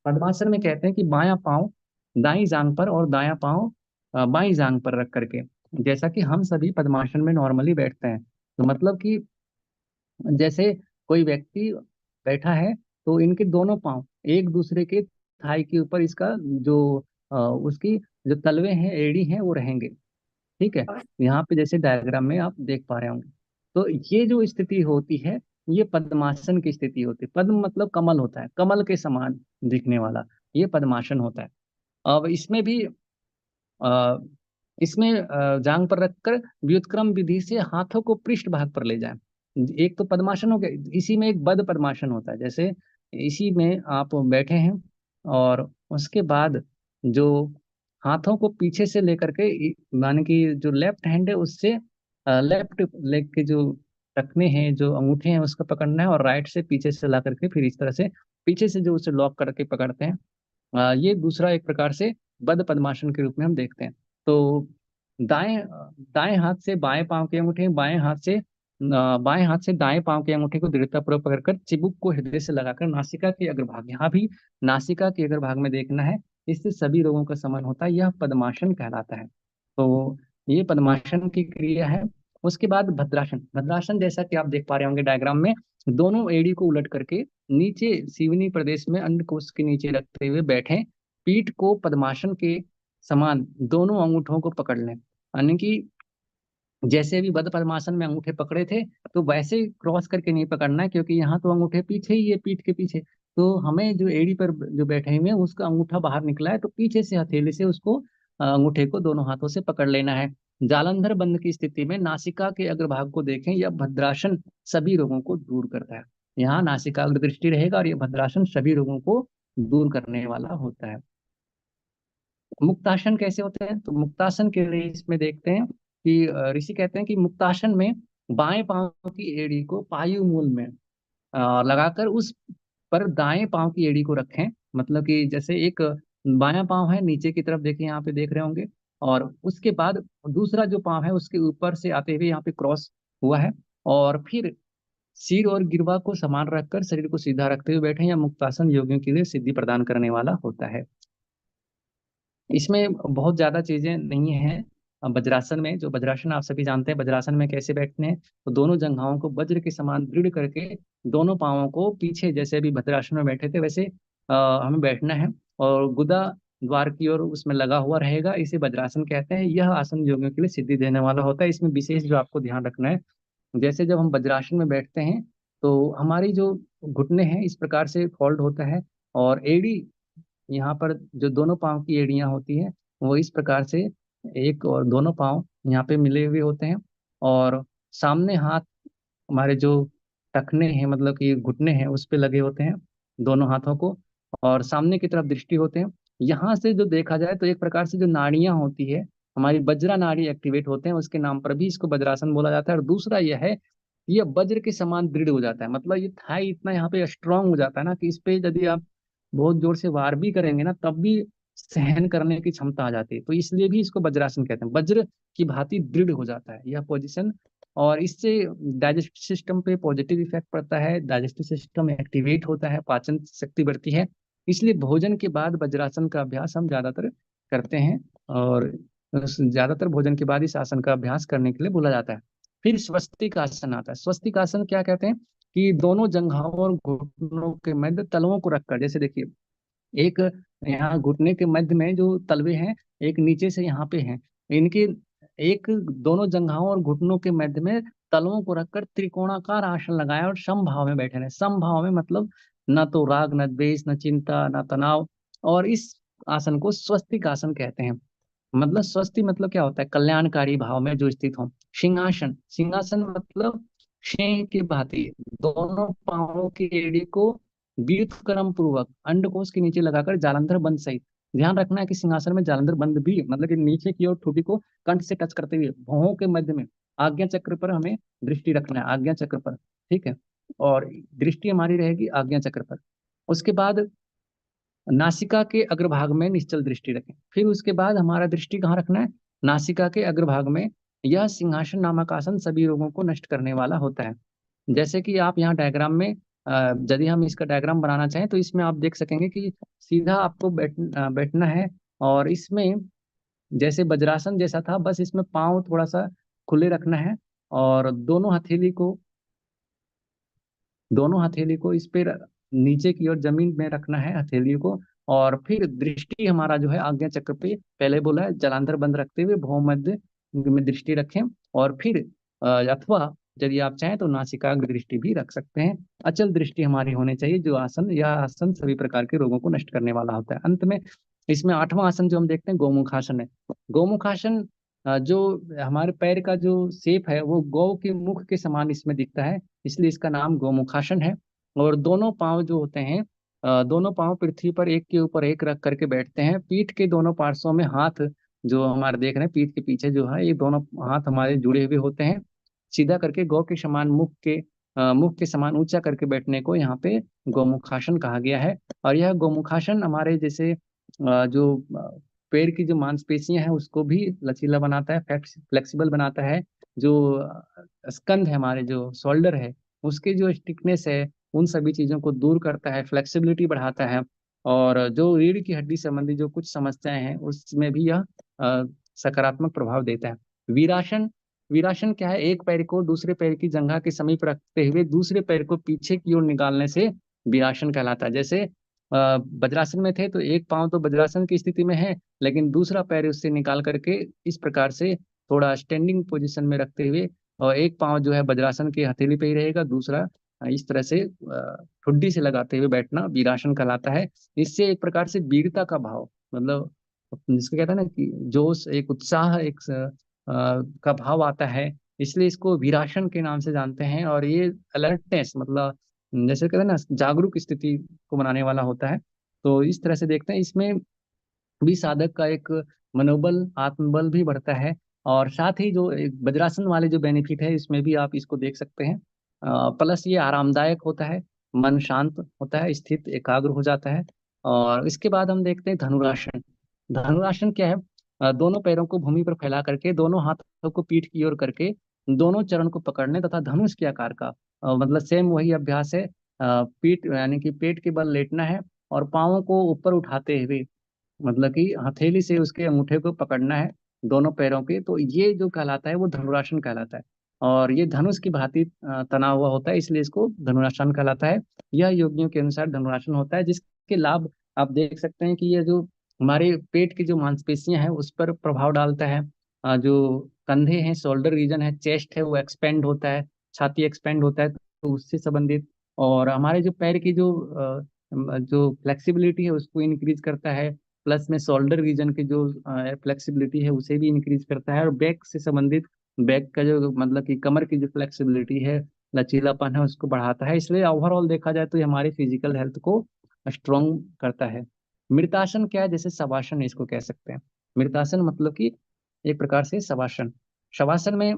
पद्मासन में कहते हैं कि बायां पाँव दाई जांग पर और दायां पाँव बाई जांग पर रख करके, जैसा कि हम सभी पद्मासन में नॉर्मली बैठते हैं। तो मतलब कि जैसे कोई व्यक्ति बैठा है तो इनके दोनों पांव एक दूसरे के थाई के ऊपर, इसका जो उसकी जो तलवे हैं, एड़ी हैं, वो रहेंगे। ठीक है, यहाँ पे जैसे डायग्राम में आप देख पा रहे होंगे। तो ये जो स्थिति होती है ये पद्मासन की स्थिति होती है। पद्म मतलब कमल होता है, कमल के समान दिखने वाला, ये पद्मासन होता है। अब इसमें भी इसमें जांग पर रखकर व्युत्क्रम विधि से हाथों को पृष्ठ भाग पर ले जाएं। एक तो पद्मासन हो गया, इसी में एक बद पद्मासन होता है। जैसे इसी में आप बैठे हैं और उसके बाद जो हाथों को पीछे से लेकर के माने कि जो लेफ्ट हैंड है उससे लेफ्ट लेग के जो रखने हैं, जो अंगूठे हैं उसको पकड़ना है, और राइट से पीछे से ला करके फिर इस तरह से पीछे से जो उसे लॉक करके पकड़ते हैं। ये दूसरा एक प्रकार से बद पद्मासन के रूप में हम देखते हैं। तो दाएं दाएं हाथ से बाएं पांव के अंगूठे, बाएं हाथ से दाएं पांव के अंगूठे को दृढ़तापूर्वक पकड़कर चिबुक को हृदय से लगाकर नासिका के अग्रभाग, यहाँ भी नासिका के अग्रभाग में देखना है। इससे सभी रोगों का शमन होता है, यह पद्मासन कहलाता है। तो ये पद्मासन की क्रिया है। उसके बाद भद्रासन। भद्रासन जैसा कि आप देख पा रहे होंगे डायग्राम में, दोनों एड़ी को उलट करके नीचे सीवनी प्रदेश में अंडकोश के नीचे रखते हुए बैठे, पीठ को पद्मासन के समान दोनों अंगूठों को पकड़ लें। यानी कि जैसे अभी बद्ध पद्मासन में अंगूठे पकड़े थे, तो वैसे क्रॉस करके नहीं पकड़ना है, क्योंकि यहाँ तो अंगूठे पीछे ही है, पीठ के पीछे। तो हमें जो एड़ी पर जो बैठे हुए हैं उसका अंगूठा बाहर निकला है, तो पीछे से हथेली से उसको अंगूठे को दोनों हाथों से पकड़ लेना है। जालंधर बंद की स्थिति में नासिका के अग्रभाग को देखें, यह भद्रासन सभी रोगों को दूर करता है। यहाँ नासिका अग्र दृष्टि रहेगा और यह भद्रासन सभी रोगों को दूर करने वाला होता है। मुक्तासन कैसे होते हैं? तो मुक्तासन के लिए इसमें देखते हैं कि ऋषि कहते हैं कि मुक्तासन में बाएं पांव की एड़ी को पायु मूल में लगाकर उस पर दाएं पांव की एड़ी को रखें। मतलब कि जैसे एक बायां पांव है, नीचे की तरफ देखिए, यहाँ पे देख रहे होंगे, और उसके बाद दूसरा जो पांव है उसके ऊपर से आते हुए यहाँ पे क्रॉस हुआ है, और फिर सिर और गिरवा को समान रखकर शरीर को सीधा रखते हुए बैठे। या मुक्तासन योगियों के लिए सिद्धि प्रदान करने वाला होता है। इसमें बहुत ज्यादा चीजें नहीं हैं। वज्रासन में, जो वज्रासन आप सभी जानते हैं, वज्रासन में कैसे बैठने हैं, तो दोनों जंघाओं को वज्र के समान दृढ़ करके दोनों पांवों को पीछे, जैसे अभी भद्रासन में बैठे थे वैसे हमें बैठना है, और गुदा द्वार की ओर उसमें लगा हुआ रहेगा। इसे वज्रासन कहते हैं। यह आसन योगियों के लिए सिद्धि देने वाला होता है। इसमें विशेष जो आपको ध्यान रखना है, जैसे जब हम वज्रासन में बैठते हैं तो हमारी जो घुटने हैं इस प्रकार से फोल्ड होता है, और एड़ी, यहाँ पर जो दोनों पांव की एड़ियां होती हैं वो इस प्रकार से एक और दोनों पांव यहाँ पे मिले हुए होते हैं, और सामने हाथ हमारे जो टखने हैं, मतलब कि घुटने हैं, उस पे लगे होते हैं दोनों हाथों को, और सामने की तरफ दृष्टि होते हैं। यहाँ से जो देखा जाए तो एक प्रकार से जो नाड़ियां होती है, हमारी वज्रा नाड़ी एक्टिवेट होते हैं, उसके नाम पर भी इसको वज्रासन बोला जाता है। और दूसरा यह है, ये वज्र के समान दृढ़ हो जाता है, मतलब ये थाई इतना यहाँ पे स्ट्रांग हो जाता है ना कि इस पे यदि आप बहुत जोर से वार भी करेंगे ना तब भी सहन करने की क्षमता आ जाती है। तो इसलिए भी इसको वज्रासन कहते हैं, वज्र की भांति दृढ़ हो जाता है यह पोजीशन। और इससे डाइजेस्टिव सिस्टम पे पॉजिटिव इफेक्ट पड़ता है, डाइजेस्टिव सिस्टम एक्टिवेट होता है, पाचन शक्ति बढ़ती है। इसलिए भोजन के बाद वज्रासन का अभ्यास हम ज्यादातर करते हैं, और ज्यादातर भोजन के बाद इस आसन का अभ्यास करने के लिए बोला जाता है। फिर स्वस्तिक आसन आता है। स्वस्तिक आसन क्या कहते हैं? कि दोनों जंघाओं और घुटनों के मध्य तलवों को रखकर, जैसे देखिए, एक यहाँ घुटने के मध्य में जो तलवे हैं, एक नीचे से यहाँ पे हैं, इनके एक दोनों जंघाओं और घुटनों के मध्य में तलवों को रखकर त्रिकोणाकार आसन लगाया और समभाव में बैठे रहे। समभाव में मतलब न तो राग, न द्वेष, न चिंता, न तनाव। और इस आसन को स्वस्तिक आसन कहते हैं। मतलब स्वस्ति मतलब क्या होता है? कल्याणकारी भाव में जो स्थित हो। सिंहासन, सिंहासन मतलब सिंह की भांति दोनों पांवों की एड़ी को व्युत्क्रम पूर्वक अंडकोश के नीचे लगाकर जालंधर बंद सहित, ध्यान रखना है कि सिंहासन में जालंधर बंद भी, मतलब कि नीचे की ओर ठुड्डी को कंठ से टच करते हुए भौहों के मध्य में आज्ञा चक्र पर हमें दृष्टि रखना है, आज्ञा चक्र पर। ठीक है, और दृष्टि हमारी रहेगी आज्ञा चक्र पर। उसके बाद नासिका के अग्रभाग में निश्चल दृष्टि रखें। फिर उसके बाद हमारा दृष्टि कहाँ रखना है? नासिका के अग्रभाग में। यह सिंहासन नामक आसन सभी रोगों को नष्ट करने वाला होता है। जैसे कि आप यहाँ डायग्राम में यदि हम इसका डायग्राम बनाना चाहें तो इसमें आप देख सकेंगे कि सीधा आपको बैठना है, और इसमें जैसे वज्रासन जैसा था, बस इसमें पाँव थोड़ा सा खुले रखना है, और दोनों हथेली को इस पे नीचे की ओर जमीन में रखना है हथेली को। और फिर दृष्टि हमारा जो है आज्ञा चक्र पे, पहले बोला है जलांधर बंद रखते हुए भौमध्य में दृष्टि रखें। और फिर अथवा यदि आप चाहें तो नासिकाग्र दृष्टि भी रख सकते हैं। अचल दृष्टि हमारी होनी चाहिए। जो आसन, यह आसन सभी प्रकार के रोगों को नष्ट करने वाला होता है। अंत में इसमें आठवां आसन जो हम देखते हैं गोमुखासन है। गोमुखासन जो हमारे पैर का जो शेप है वो गौ के मुख के समान इसमें दिखता है, इसलिए इसका नाम गौमुखासन है। और दोनों पांव जो होते हैं, दोनों पांव पृथ्वी पर एक के ऊपर एक रख करके बैठते हैं। पीठ के दोनों पार्श्वों में हाथ, जो हमारे देख रहे हैं पीठ के पीछे जो है, ये दोनों हाथ हमारे जुड़े हुए होते हैं। सीधा करके गौ के समान मुख के समान ऊंचा करके बैठने को यहाँ पे गौमुखासन कहा गया है। और यह गौमुखासन हमारे जैसे जो पैर की जो मांसपेशियां हैं उसको भी लचीला बनाता है, फ्लेक्सिबल बनाता है। जो स्कंध है, हमारे जो शोल्डर है, उसके जो स्टिकनेस है, उन सभी चीजों को दूर करता है, फ्लेक्सिबिलिटी बढ़ाता है। और जो रीढ़ की हड्डी संबंधी जो कुछ समस्याएं हैं उसमें भी यह सकारात्मक प्रभाव देता है। वीरासन, वीरासन क्या है? एक पैर को दूसरे पैर की जंघा के समीप रखते हुए दूसरे पैर को पीछे की ओर निकालने से वीरासन कहलाता है। जैसे वज्रासन में थे तो एक पांव तो वज्रासन की स्थिति में है, लेकिन दूसरा पैर उससे निकाल करके इस प्रकार से थोड़ा स्टैंडिंग पोजीशन में रखते हुए, और एक पांव जो है वज्रासन की हथेली पे ही रहेगा, दूसरा इस तरह से ठुड्डी से लगाते हुए बैठना वीरासन कहलाता है। इससे एक प्रकार से वीरता का भाव, मतलब जिसको कहते हैं ना कि जोश, एक उत्साह, एक का भाव आता है, इसलिए इसको वीरासन के नाम से जानते हैं। और ये अलर्टनेस, मतलब जैसे कहते हैं ना जागरूक स्थिति को बनाने वाला होता है। तो इस तरह से देखते हैं, इसमें भी साधक का एक मनोबल, आत्मबल भी बढ़ता है। और साथ ही जो एक वज्रासन वाले जो बेनिफिट है इसमें भी आप इसको देख सकते हैं। प्लस ये आरामदायक होता है, मन शांत होता है, स्थित एकाग्र हो जाता है। और इसके बाद हम देखते हैं धनुरासन। धनुरासन क्या है? दोनों पैरों को भूमि पर फैला करके, दोनों हाथों को पीठ की ओर करके, दोनों चरण को पकड़ने तथा धनुष के आकार का, मतलब सेम वही अभ्यास है। पीठ यानी कि पेट के बल लेटना है और पाँवों को ऊपर उठाते हुए, मतलब कि हथेली से उसके अंगूठे को पकड़ना है दोनों पैरों के, तो ये जो कहलाता है वो धनुरासन कहलाता है। और ये धनुष की भांति तना हुआ होता है, इसलिए इसको धनुरासन कहलाता है। यह योगियों के अनुसार धनुरासन होता है, जिसके लाभ आप देख सकते हैं कि ये जो हमारे पेट की जो मांसपेशियां हैं उस पर प्रभाव डालता है। जो कंधे हैं, शोल्डर रीजन है, चेस्ट है, वो एक्सपेंड होता है, छाती एक्सपेंड होता है, तो उससे संबंधित। और हमारे जो पैर की जो फ्लेक्सिबिलिटी है उसको इंक्रीज करता है। प्लस में शोल्डर रीजन की जो फ्लेक्सिबिलिटी है उसे भी इंक्रीज करता है। और बैक से संबंधित, बैक का जो मतलब कि कमर की जो फ्लेक्सिबिलिटी है, लचीलापन है, उसको बढ़ाता है। इसलिए ओवरऑल देखा जाए तो ये हमारी फिजिकल हेल्थ को स्ट्रॉन्ग करता है। मृतासन क्या है? जैसे शवासन इसको कह सकते हैं। मृतासन मतलब कि एक प्रकार से शवासन। शवासन में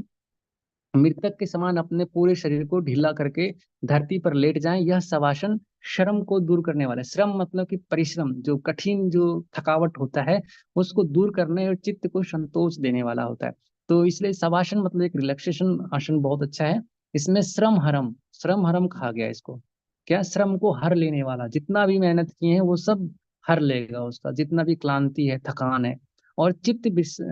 मृतक के समान अपने पूरे शरीर को ढीला करके धरती पर लेट जाएं, यह शवासन श्रम को दूर करने वाला है। श्रम मतलब कि परिश्रम, जो कठिन जो थकावट होता है उसको दूर करने और चित्त को संतोष देने वाला होता है। तो इसलिए शवासन मतलब एक रिलैक्सेशन आसन बहुत अच्छा है। इसमें श्रम हरम कहा गया है इसको। क्या? श्रम को हर लेने वाला, जितना भी मेहनत किए हैं वो सब हर लेगा, उसका जितना भी क्लांति है, थकान है। और चित्त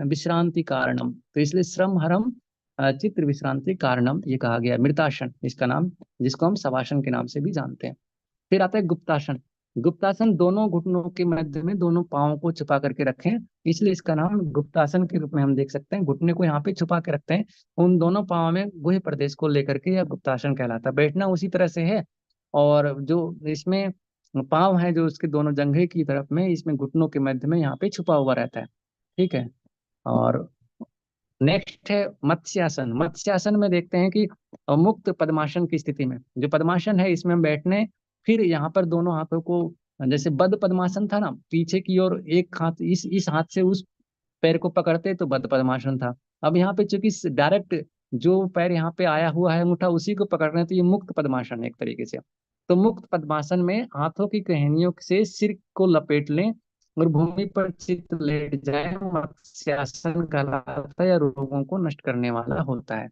विश्रांति कारणम, तो इसलिए श्रम हरम चित्र विश्रांति कारणम ये कहा गया। मृतासन इसका नाम, जिसको हम शवासन के नाम से भी जानते हैं। फिर आता है गुप्तासन। गुप्तासन दोनों घुटनों के मध्य में दोनों पांवों को छुपा करके रखें, इसलिए इसका नाम गुप्तासन के रूप में हम देख सकते हैं। घुटने को यहाँ पे छुपा के रखते हैं, उन दोनों पांवों में गुह्य प्रदेश को लेकर के यह गुप्तासन कहलाता है। बैठना उसी तरह से है। और जो इसमें पांव है जो उसके दोनों जंघे की तरफ में, इसमें घुटनों के मध्य में यहाँ पे छुपा हुआ रहता है। ठीक है। और नेक्स्ट है मत्स्यासन। मत्स्यासन में देखते हैं कि मुक्त पद्मासन की स्थिति में, जो पद्मासन है इसमें हम बैठने, फिर यहाँ पर दोनों हाथों को, जैसे बद्ध पद्मासन था ना, पीछे की ओर एक हाथ इस हाथ से उस पैर को पकड़ते तो बद्ध पद्मासन था। अब यहाँ पे चूंकि डायरेक्ट जो पैर यहाँ पे आया हुआ है अंगूठा उसी को पकड़ रहे हैं, तो ये मुक्त पद्मासन है एक तरीके से। तो मुक्त पद्मासन में हाथों की कहनियों से सिर को लपेट लें और भूमि पर चित लेट जाए, मत्स्यासन कहलाता है या रोगों को नष्ट करने वाला होता है।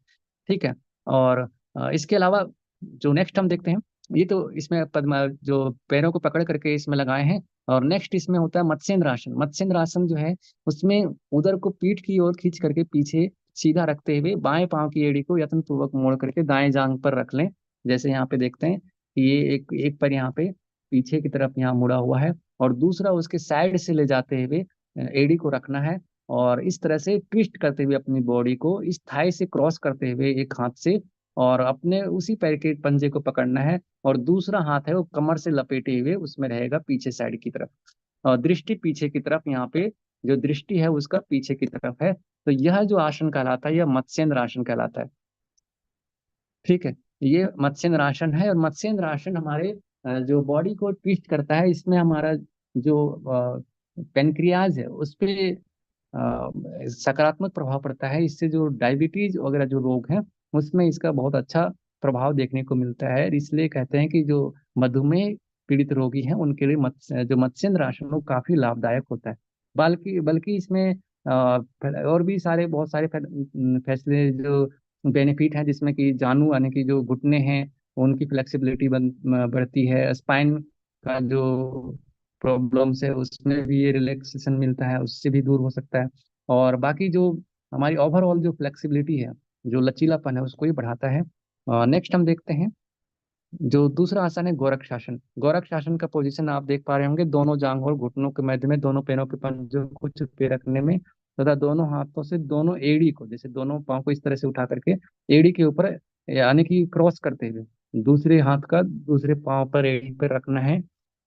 ठीक है। और इसके अलावा जो नेक्स्ट हम देखते हैं, ये तो इसमें पद्मा जो पैरों को पकड़ करके इसमें लगाए हैं। और नेक्स्ट इसमें होता है मत्स्येंद्र आसन। मत्स्येंद्र आसन जो है उसमें उदर को पीठ की ओर खींच करके पीछे सीधा रखते हुए बाएं पांव की एड़ी को यत्न पूर्वक मोड़ करके दाएं जांघ पर रख लें। जैसे यहाँ पे देखते हैं कि ये एक एक पर यहाँ पे पीछे की तरफ यहाँ मुड़ा हुआ है, और दूसरा उसके साइड से ले जाते हुए एड़ी को रखना है। और इस तरह से ट्विस्ट करते हुए अपनी बॉडी को इस थाई से क्रॉस करते हुए एक हाथ से, और अपने उसी पैर के पंजे को पकड़ना है। और दूसरा हाथ है वो कमर से लपेटे हुए उसमें रहेगा पीछे साइड की तरफ। और दृष्टि पीछे की तरफ, यहाँ पे जो दृष्टि है उसका पीछे की तरफ है। तो यह जो आसन कहलाता है यह मत्स्येंद्र आसन कहलाता है। ठीक है, ये मत्स्येंद्र आसन है। और मत्स्येंद्र आसन हमारे जो बॉडी को ट्विस्ट करता है, इसमें हमारा जो पेनक्रियाज है उस पे सकारात्मक प्रभाव पड़ता है। इससे जो डायबिटीज वगैरह जो रोग हैं उसमें इसका बहुत अच्छा प्रभाव देखने को मिलता है। इसलिए कहते हैं कि जो मधुमेह पीड़ित रोगी हैं उनके लिए जो मत्स्येंद्र आसन वो काफी लाभदायक होता है। बल्कि बल्कि इसमें और भी सारे बहुत सारे फैसले जो बेनिफिट हैं, जिसमें कि जानू यानी कि जो घुटने हैं उनकी फ्लेक्सिबिलिटी बढ़ती है। स्पाइन का जो प्रॉब्लम्स है उसमें भी ये रिलैक्सेशन मिलता है, उससे भी दूर हो सकता है। और बाकी जो हमारी ओवरऑल जो फ्लेक्सिबिलिटी है, जो लचीलापन है, उसको ही बढ़ाता है। नेक्स्ट हम देखते हैं जो दूसरा आसन है गोरख आसन। गोरख आसन का पोजीशन आप देख पा रहे होंगे, दोनों जांघों और घुटनों के मध्य में, दोनों पैरों के पंजों को छुपे रखने में, तथा दोनों हाथों से दोनों एड़ी को, जैसे दोनों पाँव को इस तरह से उठा करके एड़ी के ऊपर यानी कि क्रॉस करते हुए दूसरे हाथ का दूसरे पाँव पर एड़ी पर रखना है।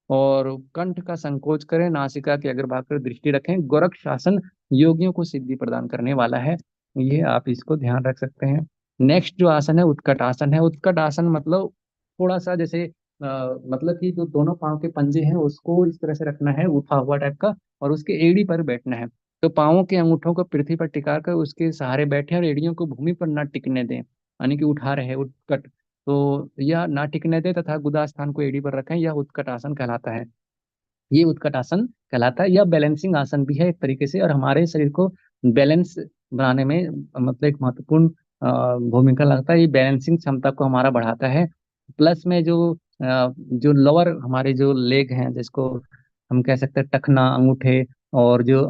और कंठ का संकोच करें, नासिका के अग्रभाग पर दृष्टि रखें। गोरख शासन योगियों को सिद्धि प्रदान करने वाला है, ये आप इसको ध्यान रख सकते हैं। नेक्स्ट जो आसन है उत्कट आसन है। उत्कट आसन मतलब थोड़ा सा जैसे मतलब कि जो दोनों पाँव के पंजे हैं उसको इस तरह से रखना है उठा हुआ टाइप का, और उसके एड़ी पर बैठना है। तो पाँवों के अंगूठों को पृथ्वी पर टिका कर उसके सहारे बैठे और एड़ियों को भूमि पर न टिकने दें, यानी कि उठा रहे उत्कट। तो यह ना टिकने दें तथा गुदा स्थान को एड़ी पर रखें, यह उत्कट आसन कहलाता है। ये उत्कट आसन कहलाता है। यह बैलेंसिंग आसन भी है एक तरीके से, और हमारे शरीर को बैलेंस बनाने में मतलब एक महत्वपूर्ण भूमिका लगता है। ये बैलेंसिंग क्षमता को हमारा बढ़ाता है। प्लस में जो लोअर हमारे जो लेग हैं, जिसको हम कह सकते हैं टखना, अंगूठे, और जो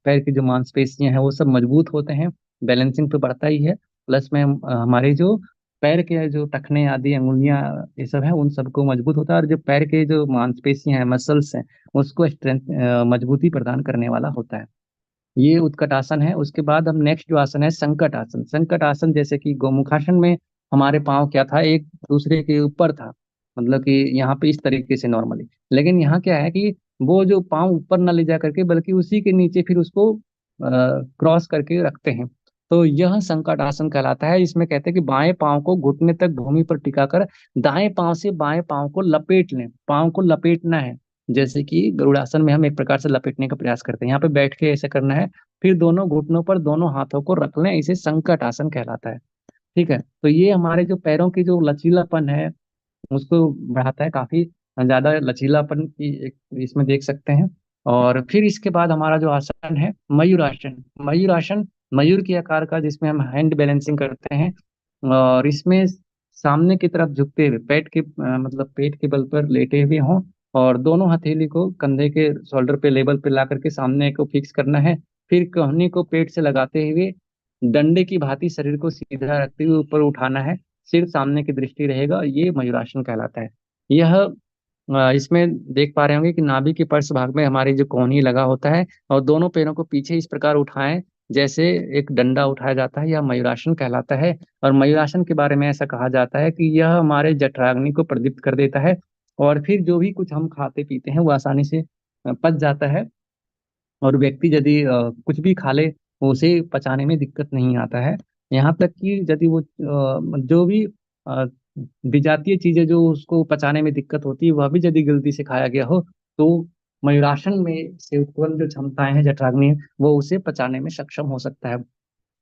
पैर की जो मांसपेशियां हैं वो सब मजबूत होते हैं। बैलेंसिंग तो बढ़ता ही है। प्लस में हमारे जो पैर के जो टखने आदि अंगुलियां ये सब है उन सबको मजबूत होता है। और जो पैर के जो मांसपेशियां हैं, मसल्स हैं, उसको स्ट्रेंथ मजबूती प्रदान करने वाला होता है। ये उत्कट आसन है। उसके बाद हम नेक्स्ट जो आसन है संकट आसन। संकट आसन जैसे कि गोमुखासन में हमारे पाँव क्या था, एक दूसरे के ऊपर था, मतलब कि यहाँ पे इस तरीके से नॉर्मली। लेकिन यहाँ क्या है कि वो जो पाँव ऊपर ना ले जा करके बल्कि उसी के नीचे फिर उसको क्रॉस करके रखते हैं। तो यह संकट आसन कहलाता है। इसमें कहते हैं कि बाएं पाँव को घुटने तक भूमि पर टिकाकर दाएं पाँव से बाएं पाँव को लपेट लें। पाँव को लपेटना है, जैसे कि गरुड़ासन में हम एक प्रकार से लपेटने का प्रयास करते हैं, यहाँ पे बैठ के ऐसे करना है। फिर दोनों घुटनों पर दोनों हाथों को रख लें, इसे संकट आसन कहलाता है। ठीक है, तो ये हमारे जो पैरों की जो लचीलापन है उसको बढ़ाता है, काफी ज्यादा लचीलापन की एक इसमें देख सकते हैं। और फिर इसके बाद हमारा जो आसन है मयूर आसन। मयूर आसन मयूर के आकार का, जिसमें हम हैंड बैलेंसिंग करते हैं। और इसमें सामने की तरफ झुकते हुए पेट के मतलब पेट के बल पर लेटे हुए हों, और दोनों हथेली को कंधे के शोल्डर पे लेवल पे ला करके सामने को फिक्स करना है। फिर कहनी को पेट से लगाते हुए डंडे की भांति शरीर को सीधा रखते हुए ऊपर उठाना है। सिर सामने की दृष्टि रहेगा, ये मयूरासन कहलाता है। यह इसमें देख पा रहे होंगे कि नाभि के पार्श्व भाग में हमारी जो कोहनी लगा होता है, और दोनों पैरों को पीछे इस प्रकार उठाएं जैसे एक डंडा उठाया जाता है, यह मयूरासन कहलाता है। और मयूरासन के बारे में ऐसा कहा जाता है कि यह हमारे जठराग्नि को प्रदीप्त कर देता है, और फिर जो भी कुछ हम खाते पीते हैं वो आसानी से पच जाता है। और व्यक्ति यदि कुछ भी खा ले उसे पचाने में दिक्कत नहीं आता है। यहाँ तक कि यदि वो जो भी अ, विजातीय चीजें जो उसको पचाने में दिक्कत होती है वह भी यदि गलती से खाया गया हो, तो मयूरासन में से उत्पन्न जो क्षमताएं हैं जठराग्नि, वो उसे पचाने में सक्षम हो सकता है।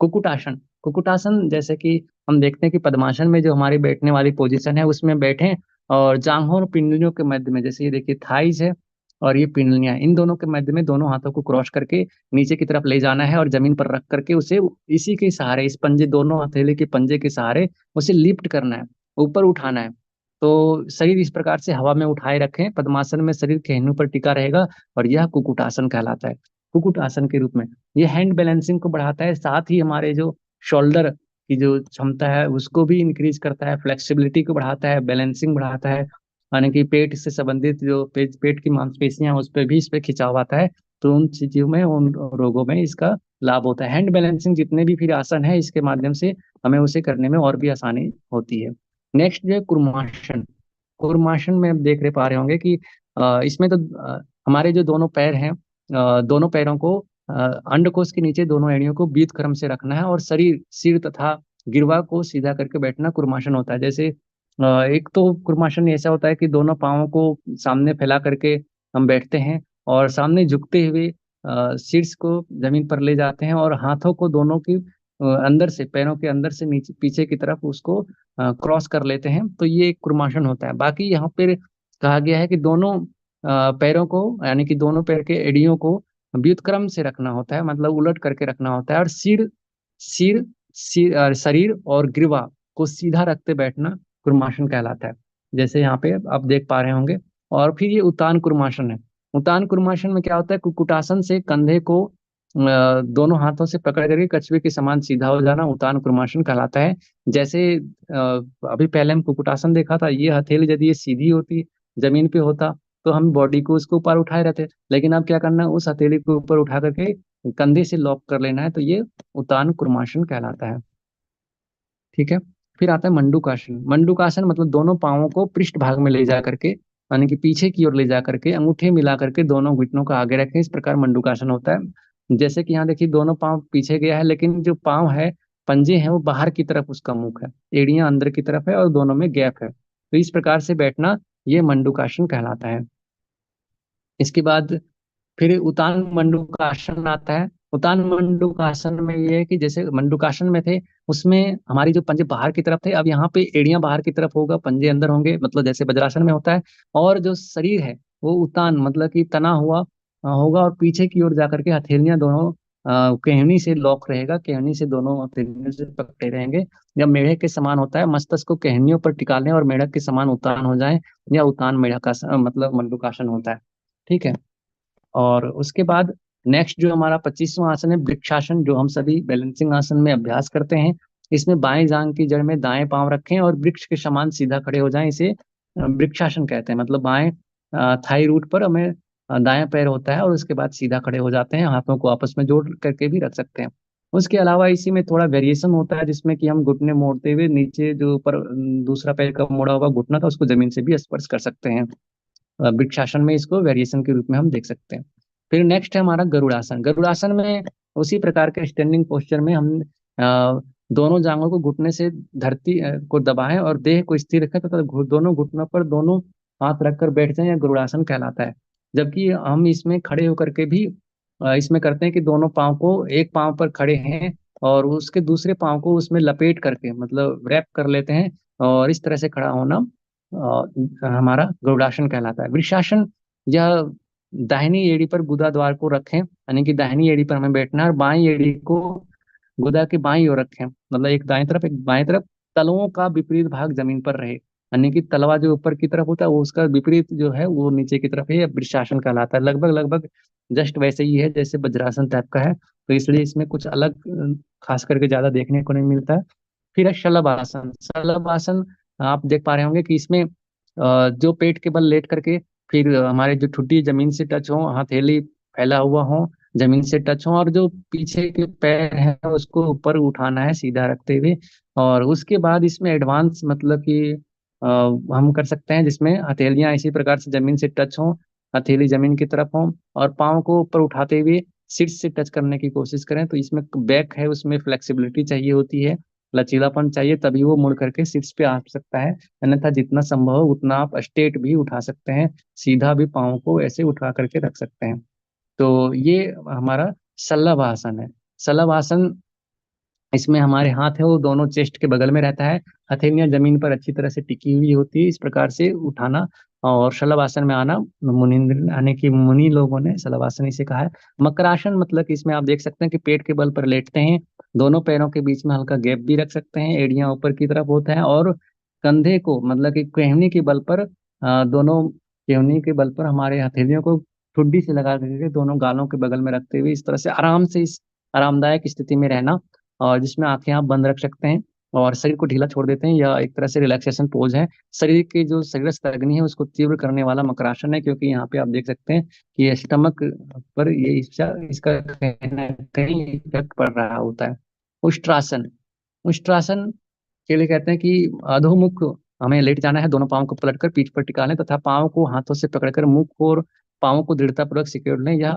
कुकुटासन। कुकुटासन जैसे कि हम देखते हैं कि पद्मासन में जो हमारी बैठने वाली पोजीशन है उसमें बैठे, और जांघों और पिंडलियों के मध्य में, जैसे ये देखिए थाइज है और ये पिंडलियां, इन दोनों के मध्य में दोनों हाथों को क्रॉस करके नीचे की तरफ ले जाना है, और जमीन पर रख करके उसे इसी के सहारे, इस पंजे, दोनों हथेली के पंजे के सहारे उसे लिफ्ट करना है, ऊपर उठाना है। तो शरीर इस प्रकार से हवा में उठाए रखें, पद्मासन में शरीर कहने पर टिका रहेगा, और यह कुकुटासन कहलाता है। कुकुट आसन के रूप में ये हैंड बैलेंसिंग को बढ़ाता है, साथ ही हमारे जो शोल्डर की जो क्षमता है उसको भी इंक्रीज करता है, फ्लेक्सिबिलिटी को बढ़ाता है, बैलेंसिंग बढ़ाता है, यानी कि पेट से संबंधित जो पेट की मांसपेशियां हैं उस पर भी इस पे खिंचाव आता है। तो उन चीजों में, उन रोगों में इसका लाभ होता है। हैंड बैलेंसिंग जितने भी फिर आसन है इसके माध्यम से हमें उसे करने में और भी आसानी होती है। नेक्स्ट जो है कुर्मासन। कुर्मासन में आप देख रहे पा रहे होंगे कि इसमें तो हमारे जो दोनों पैर हैं, दोनों पैरों को अंडकोश के नीचे दोनों एड़ियों को बीत क्रम से रखना है, और शरीर सिर तथा गिरवा को सीधा करके बैठना कुर्माशन होता है। जैसे एक तो कुर्माशन ऐसा होता है कि दोनों पाँवों को सामने फैला करके हम बैठते हैं, और सामने झुकते हुए शीर्ष को जमीन पर ले जाते हैं, और हाथों को दोनों की अंदर से, पैरों के अंदर से नीचे पीछे की तरफ उसको क्रॉस कर लेते हैं। तो ये एक कुर्माशन होता है। बाकी यहाँ पे कहा गया है कि दोनों पैरों को, यानी कि दोनों पैर के एड़ियों को व्युत्क्रम से रखना होता है, मतलब उलट करके रखना होता है, और सिर सिर सिर शरीर और ग्रीवा को सीधा रखते बैठना कुर्माशन कहलाता है, जैसे यहाँ पे आप देख पा रहे होंगे। और फिर ये उतान कुर्माशन है। उतान कुर्माशन में क्या होता है, कुकुटासन से कंधे को दोनों हाथों से पकड़ करके कछुए के समान सीधा हो जाना उतान कुर्माशन कहलाता है। जैसे अभी पहले हम कुकुटासन देखा था, ये हथेली यदि ये सीधी होती, जमीन पे होता, तो हम बॉडी को उसके ऊपर उठाए रहते, लेकिन अब क्या करना है, उस हथेली को ऊपर उठा करके कंधे से लॉक कर लेना है, तो ये उतान कुर्माशन कहलाता है। ठीक है। फिर आता है मंडूकासन। मंडूकासन मतलब दोनों पाँवों को पृष्ठ भाग में ले जा करके, यानी कि पीछे की ओर ले जा करके अंगूठे मिला करके दोनों घुटनों को आगे रखें, इस प्रकार मंडूकासन होता है। जैसे कि यहाँ देखिए दोनों पाँव पीछे गया है, लेकिन जो पाँव है, पंजे हैं, वो बाहर की तरफ उसका मुख है, एड़ियां अंदर की तरफ है, और दोनों में गैप है। तो इस प्रकार से बैठना ये मंडूकासन कहलाता है। इसके बाद फिर उतान मंडूकासन आता है। उतान मंडूकासन में ये है कि जैसे मंडूकासन में थे, उसमें हमारी जो पंजे बाहर की तरफ थे, अब यहाँ पे एड़ियां बाहर की तरफ होगा, पंजे अंदर होंगे, मतलब जैसे वज्रासन में होता है। और जो शरीर है वो उतान मतलब कि तना हुआ होगा, और पीछे की ओर जाकर के हथेलियां दोनों केहनी से लॉक रहेगा, केहनी से दोनों हथेलियों से पकड़े रहेंगे। जब मेढ़क के समान होता है, मस्तक को केहनियों पर टिका लें और मेढ़क के समान उतान हो जाए, या उतान मेढ़कासन मतलब मंडूकासन होता है। ठीक है। और उसके बाद नेक्स्ट जो हमारा 25वां आसन है वृक्षासन, जो हम सभी बैलेंसिंग आसन में अभ्यास करते हैं। इसमें बाएं जांग की जड़ में दाएं पांव रखें और वृक्ष के समान सीधा खड़े हो जाएं, इसे वृक्षासन कहते हैं। मतलब बाएं थाई रूट पर हमें दायां पैर होता है, और उसके बाद सीधा खड़े हो जाते हैं, हाथों को आपस में जोड़ करके भी रख सकते हैं। उसके अलावा इसी में थोड़ा वेरिएशन होता है, जिसमें कि हम घुटने मोड़ते हुए नीचे जो ऊपर दूसरा पैर का मोड़ा हुआ घुटना था, उसको जमीन से भी स्पर्श कर सकते हैं। वृक्षासन में इसको वेरिएशन के रूप में हम देख सकते हैं। फिर नेक्स्ट है हमारा गरुड़ासन। गरुड़ासन में उसी प्रकार के स्टैंडिंग पोस्चर में हम दोनों जांघों को घुटने से धरती को दबाएं और देह को स्थिर रखें, तथा दोनों घुटनों पर दोनों हाथ रखकर बैठ जाएं, यह गरुड़ासन कहलाता है। जबकि हम इसमें खड़े होकर के भी इसमें करते हैं कि दोनों पाँव को, एक पाँव पर खड़े हैं और उसके दूसरे पाँव को उसमें लपेट करके, मतलब रैप कर लेते हैं, और इस तरह से खड़ा होना हमारा गरुड़ासन कहलाता है। वृक्षासन, यह दाहिनी एड़ी पर गुदा द्वार को रखें, यानी कि दाहिनी एड़ी पर हमें बैठना है, और बाई एड़ी को गुदा के बाईं ओर रखें, मतलब एक दाएं तरफ एक बाएं तरफ, तलवों का विपरीत भाग जमीन पर रहे, यानी कि तलवा जो ऊपर की तरफ होता है वो उसका विपरीत जो है वो नीचे की तरफ है, यह वृक्षासन कहलाता है। लगभग लगभग जस्ट वैसे ही है जैसे वज्रासन टाइप का है, तो इसलिए इसमें कुछ अलग खास करके ज्यादा देखने को नहीं मिलता है। फिर है शलभ आसन। शलभ आसन आप देख पा रहे होंगे कि इसमें जो पेट के बल लेट करके, फिर हमारे जो ठुड्डी जमीन से टच हो, हथेली फैला हुआ हो, जमीन से टच हो, और जो पीछे के पैर है उसको ऊपर उठाना है सीधा रखते हुए। और उसके बाद इसमें एडवांस मतलब कि हम कर सकते हैं, जिसमें हथेलियां इसी प्रकार से जमीन से टच हो, हथेली जमीन की तरफ हो, और पाँव को ऊपर उठाते हुए शीर्ष से टच करने की कोशिश करें। तो इसमें बैक है, उसमें फ्लेक्सिबिलिटी चाहिए होती है, लचीलापन चाहिए, तभी वो मुड़ करके शीर्ष पे आ सकता है। अन्यथा जितना संभव हो उतना आप स्ट्रेट भी उठा सकते हैं, सीधा भी पाँव को ऐसे उठा करके रख सकते हैं। तो ये हमारा शलभ आसन है। शलभ आसन, इसमें हमारे हाथ है वो दोनों चेस्ट के बगल में रहता है, हथेलियां जमीन पर अच्छी तरह से टिकी हुई होती है, इस प्रकार से उठाना और शलभ आसन में आना मुनिंद्र, यानी कि मुनि लोगों ने शलभ आसन इसे कहा है। मकरासन मतलब कि इसमें आप देख सकते हैं कि पेट के बल पर लेटते हैं, दोनों पैरों के बीच में हल्का गैप भी रख सकते हैं, एड़ियां ऊपर की तरफ होता है, और कंधे को मतलब कि केहनी के बल पर दोनों केहनी के बल पर हमारे हथेलियों को ठुड्डी से लगा करके दोनों गालों के बगल में रखते हुए इस तरह से आराम से, इस आरामदायक स्थिति में रहना, और जिसमें आंखें आप बंद रख सकते हैं और शरीर को ढीला छोड़ देते हैं, या एक तरह से रिलैक्सेशन पोज है। शरीर के जो शरीरस्थ अग्नि है उसको तीव्र करने वाला मकरासन है, क्योंकि यहाँ पे आप देख सकते हैं कि ये स्टमक पर ये इसका कहीं ना कहीं इफेक्ट पड़ रहा होता है। उष्ट्रासन। उष्ट्रासन के लिए कहते हैं कि अधोमुख हमें लेट जाना है, दोनों पाँव को पलटकर पीठ पर टिका लें, तथा पाँव को हाथों से पकड़कर मुख और पाँव को दृढ़तापूर्वक सिकोड़ लें, या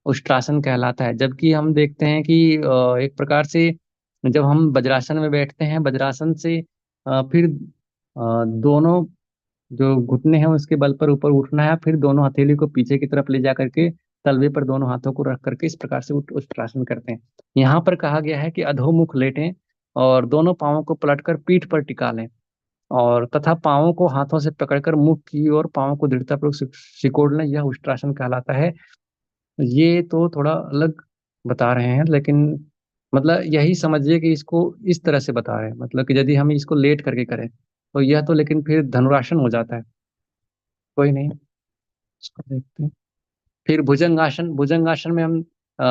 उष्ट्रासन कहलाता है। जबकि हम देखते हैं कि एक प्रकार से जब हम वज्रासन में बैठते हैं, वज्रासन से फिर दोनों जो घुटने हैं उसके बल पर ऊपर उठना है, फिर दोनों हथेली को पीछे की तरफ ले जा करके तलवे पर दोनों हाथों को रख करके इस प्रकार से उष्ट्रासन करते हैं। यहाँ पर कहा गया है कि अधोमुख लेटें और दोनों पांवों को पलटकर पीठ पर टिका लें, और तथा पांवों को हाथों से पकड़कर मुख की ओर पांवों को दृढ़तापूर्वक सिकोड़ लें। यह उष्ट्रासन कहलाता है। ये तो थोड़ा अलग बता रहे हैं, लेकिन मतलब यही समझिए कि इसको इस तरह से बता रहे हैं, मतलब कि यदि हम इसको लेट करके करें तो यह तो लेकिन फिर धनुरासन हो जाता है। कोई नहीं, इसको देखते हैं। फिर भुजंगासन। भुजंगासन में हम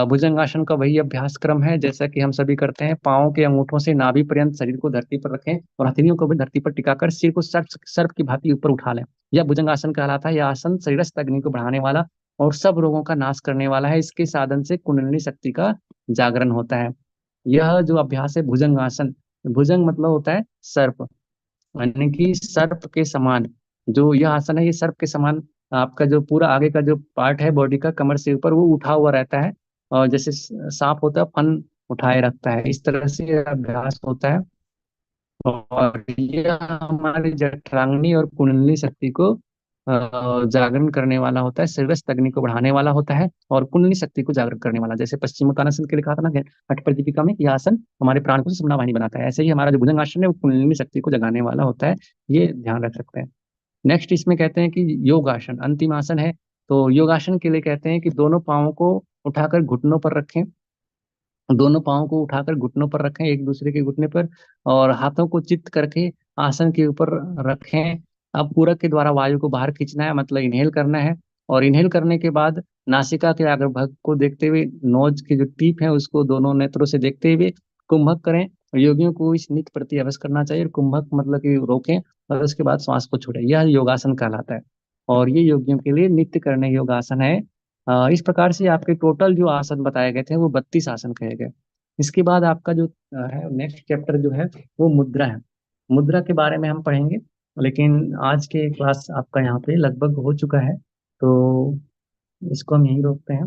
भुजंगासन का वही अभ्यास क्रम है जैसा कि हम सभी करते हैं। पाँवों के अंगूठों से नाभि पर्यंत शरीर को धरती पर रखें और हथेलियों को भी धरती पर टिकाकर सिर को सर्प सर्प की भांति ऊपर उठा लें। यह भुजंगासन कहलाता है। यह आसन शरीरस्थ अग्नि को बढ़ाने वाला और सब रोगों का नाश करने वाला है। इसके साधन से कुंडलिनी शक्ति का जागरण होता है। यह जो अभ्यास है भुजंगासन, भुजंग मतलब होता है सर्प, यानी कि सर्प के समान जो यह आसन है, ये सर्प के समान आपका जो पूरा आगे का जो पार्ट है बॉडी का, कमर से ऊपर वो उठा हुआ रहता है, और जैसे सांप होता है फन उठाए रखता है, इस तरह से यह अभ्यास होता है। और यह हमारी जठराग्नि और कुंडलिनी शक्ति को जागरण करने वाला होता है, शरीरस्थ अग्नि को बढ़ाने वाला होता है और कुंडलिनी शक्ति को जागृत करने वाला। जैसे पश्चिमोत्तानासन के लिखा था ना हठ प्रदीपिका में, यह आसन हमारे प्राण को सुषुम्ना वाहिनी बनाता है, ऐसे ही हमारा जो भुजंगासन है वो कुंडलिनी शक्ति को जगाने वाला होता है। ये ध्यान रख सकते हैं। नेक्स्ट इसमें कहते हैं कि योगासन अंतिम आसन है। तो योगासन के लिए कहते हैं कि दोनों पाँवों को उठाकर घुटनों पर रखें, दोनों पाँवों को उठाकर घुटनों पर रखें एक दूसरे के घुटने पर, और हाथों को चित्त करके आसन के ऊपर रखें। अब पूरक के द्वारा वायु को बाहर खींचना है, मतलब इनहेल करना है। और इनहेल करने के बाद नासिका के अग्रभाग को देखते हुए, नोज की जो टीप है उसको दोनों नेत्रों से देखते हुए कुंभक करें। योगियों को इस नित्य प्रति अवश्य करना चाहिए। कुंभक मतलब कि रोकें और उसके बाद श्वास को छोड़ें। यह योगासन कहलाता है और ये योगियों के लिए नित्य करने योगासन है। इस प्रकार से आपके टोटल जो आसन बताए गए थे वो 32 आसन कहे गए। इसके बाद आपका जो है नेक्स्ट चैप्टर जो है वो मुद्रा है। मुद्रा के बारे में हम पढ़ेंगे, लेकिन आज के क्लास आपका यहाँ पे लगभग हो चुका है, तो इसको हम यहीं रोकते हैं।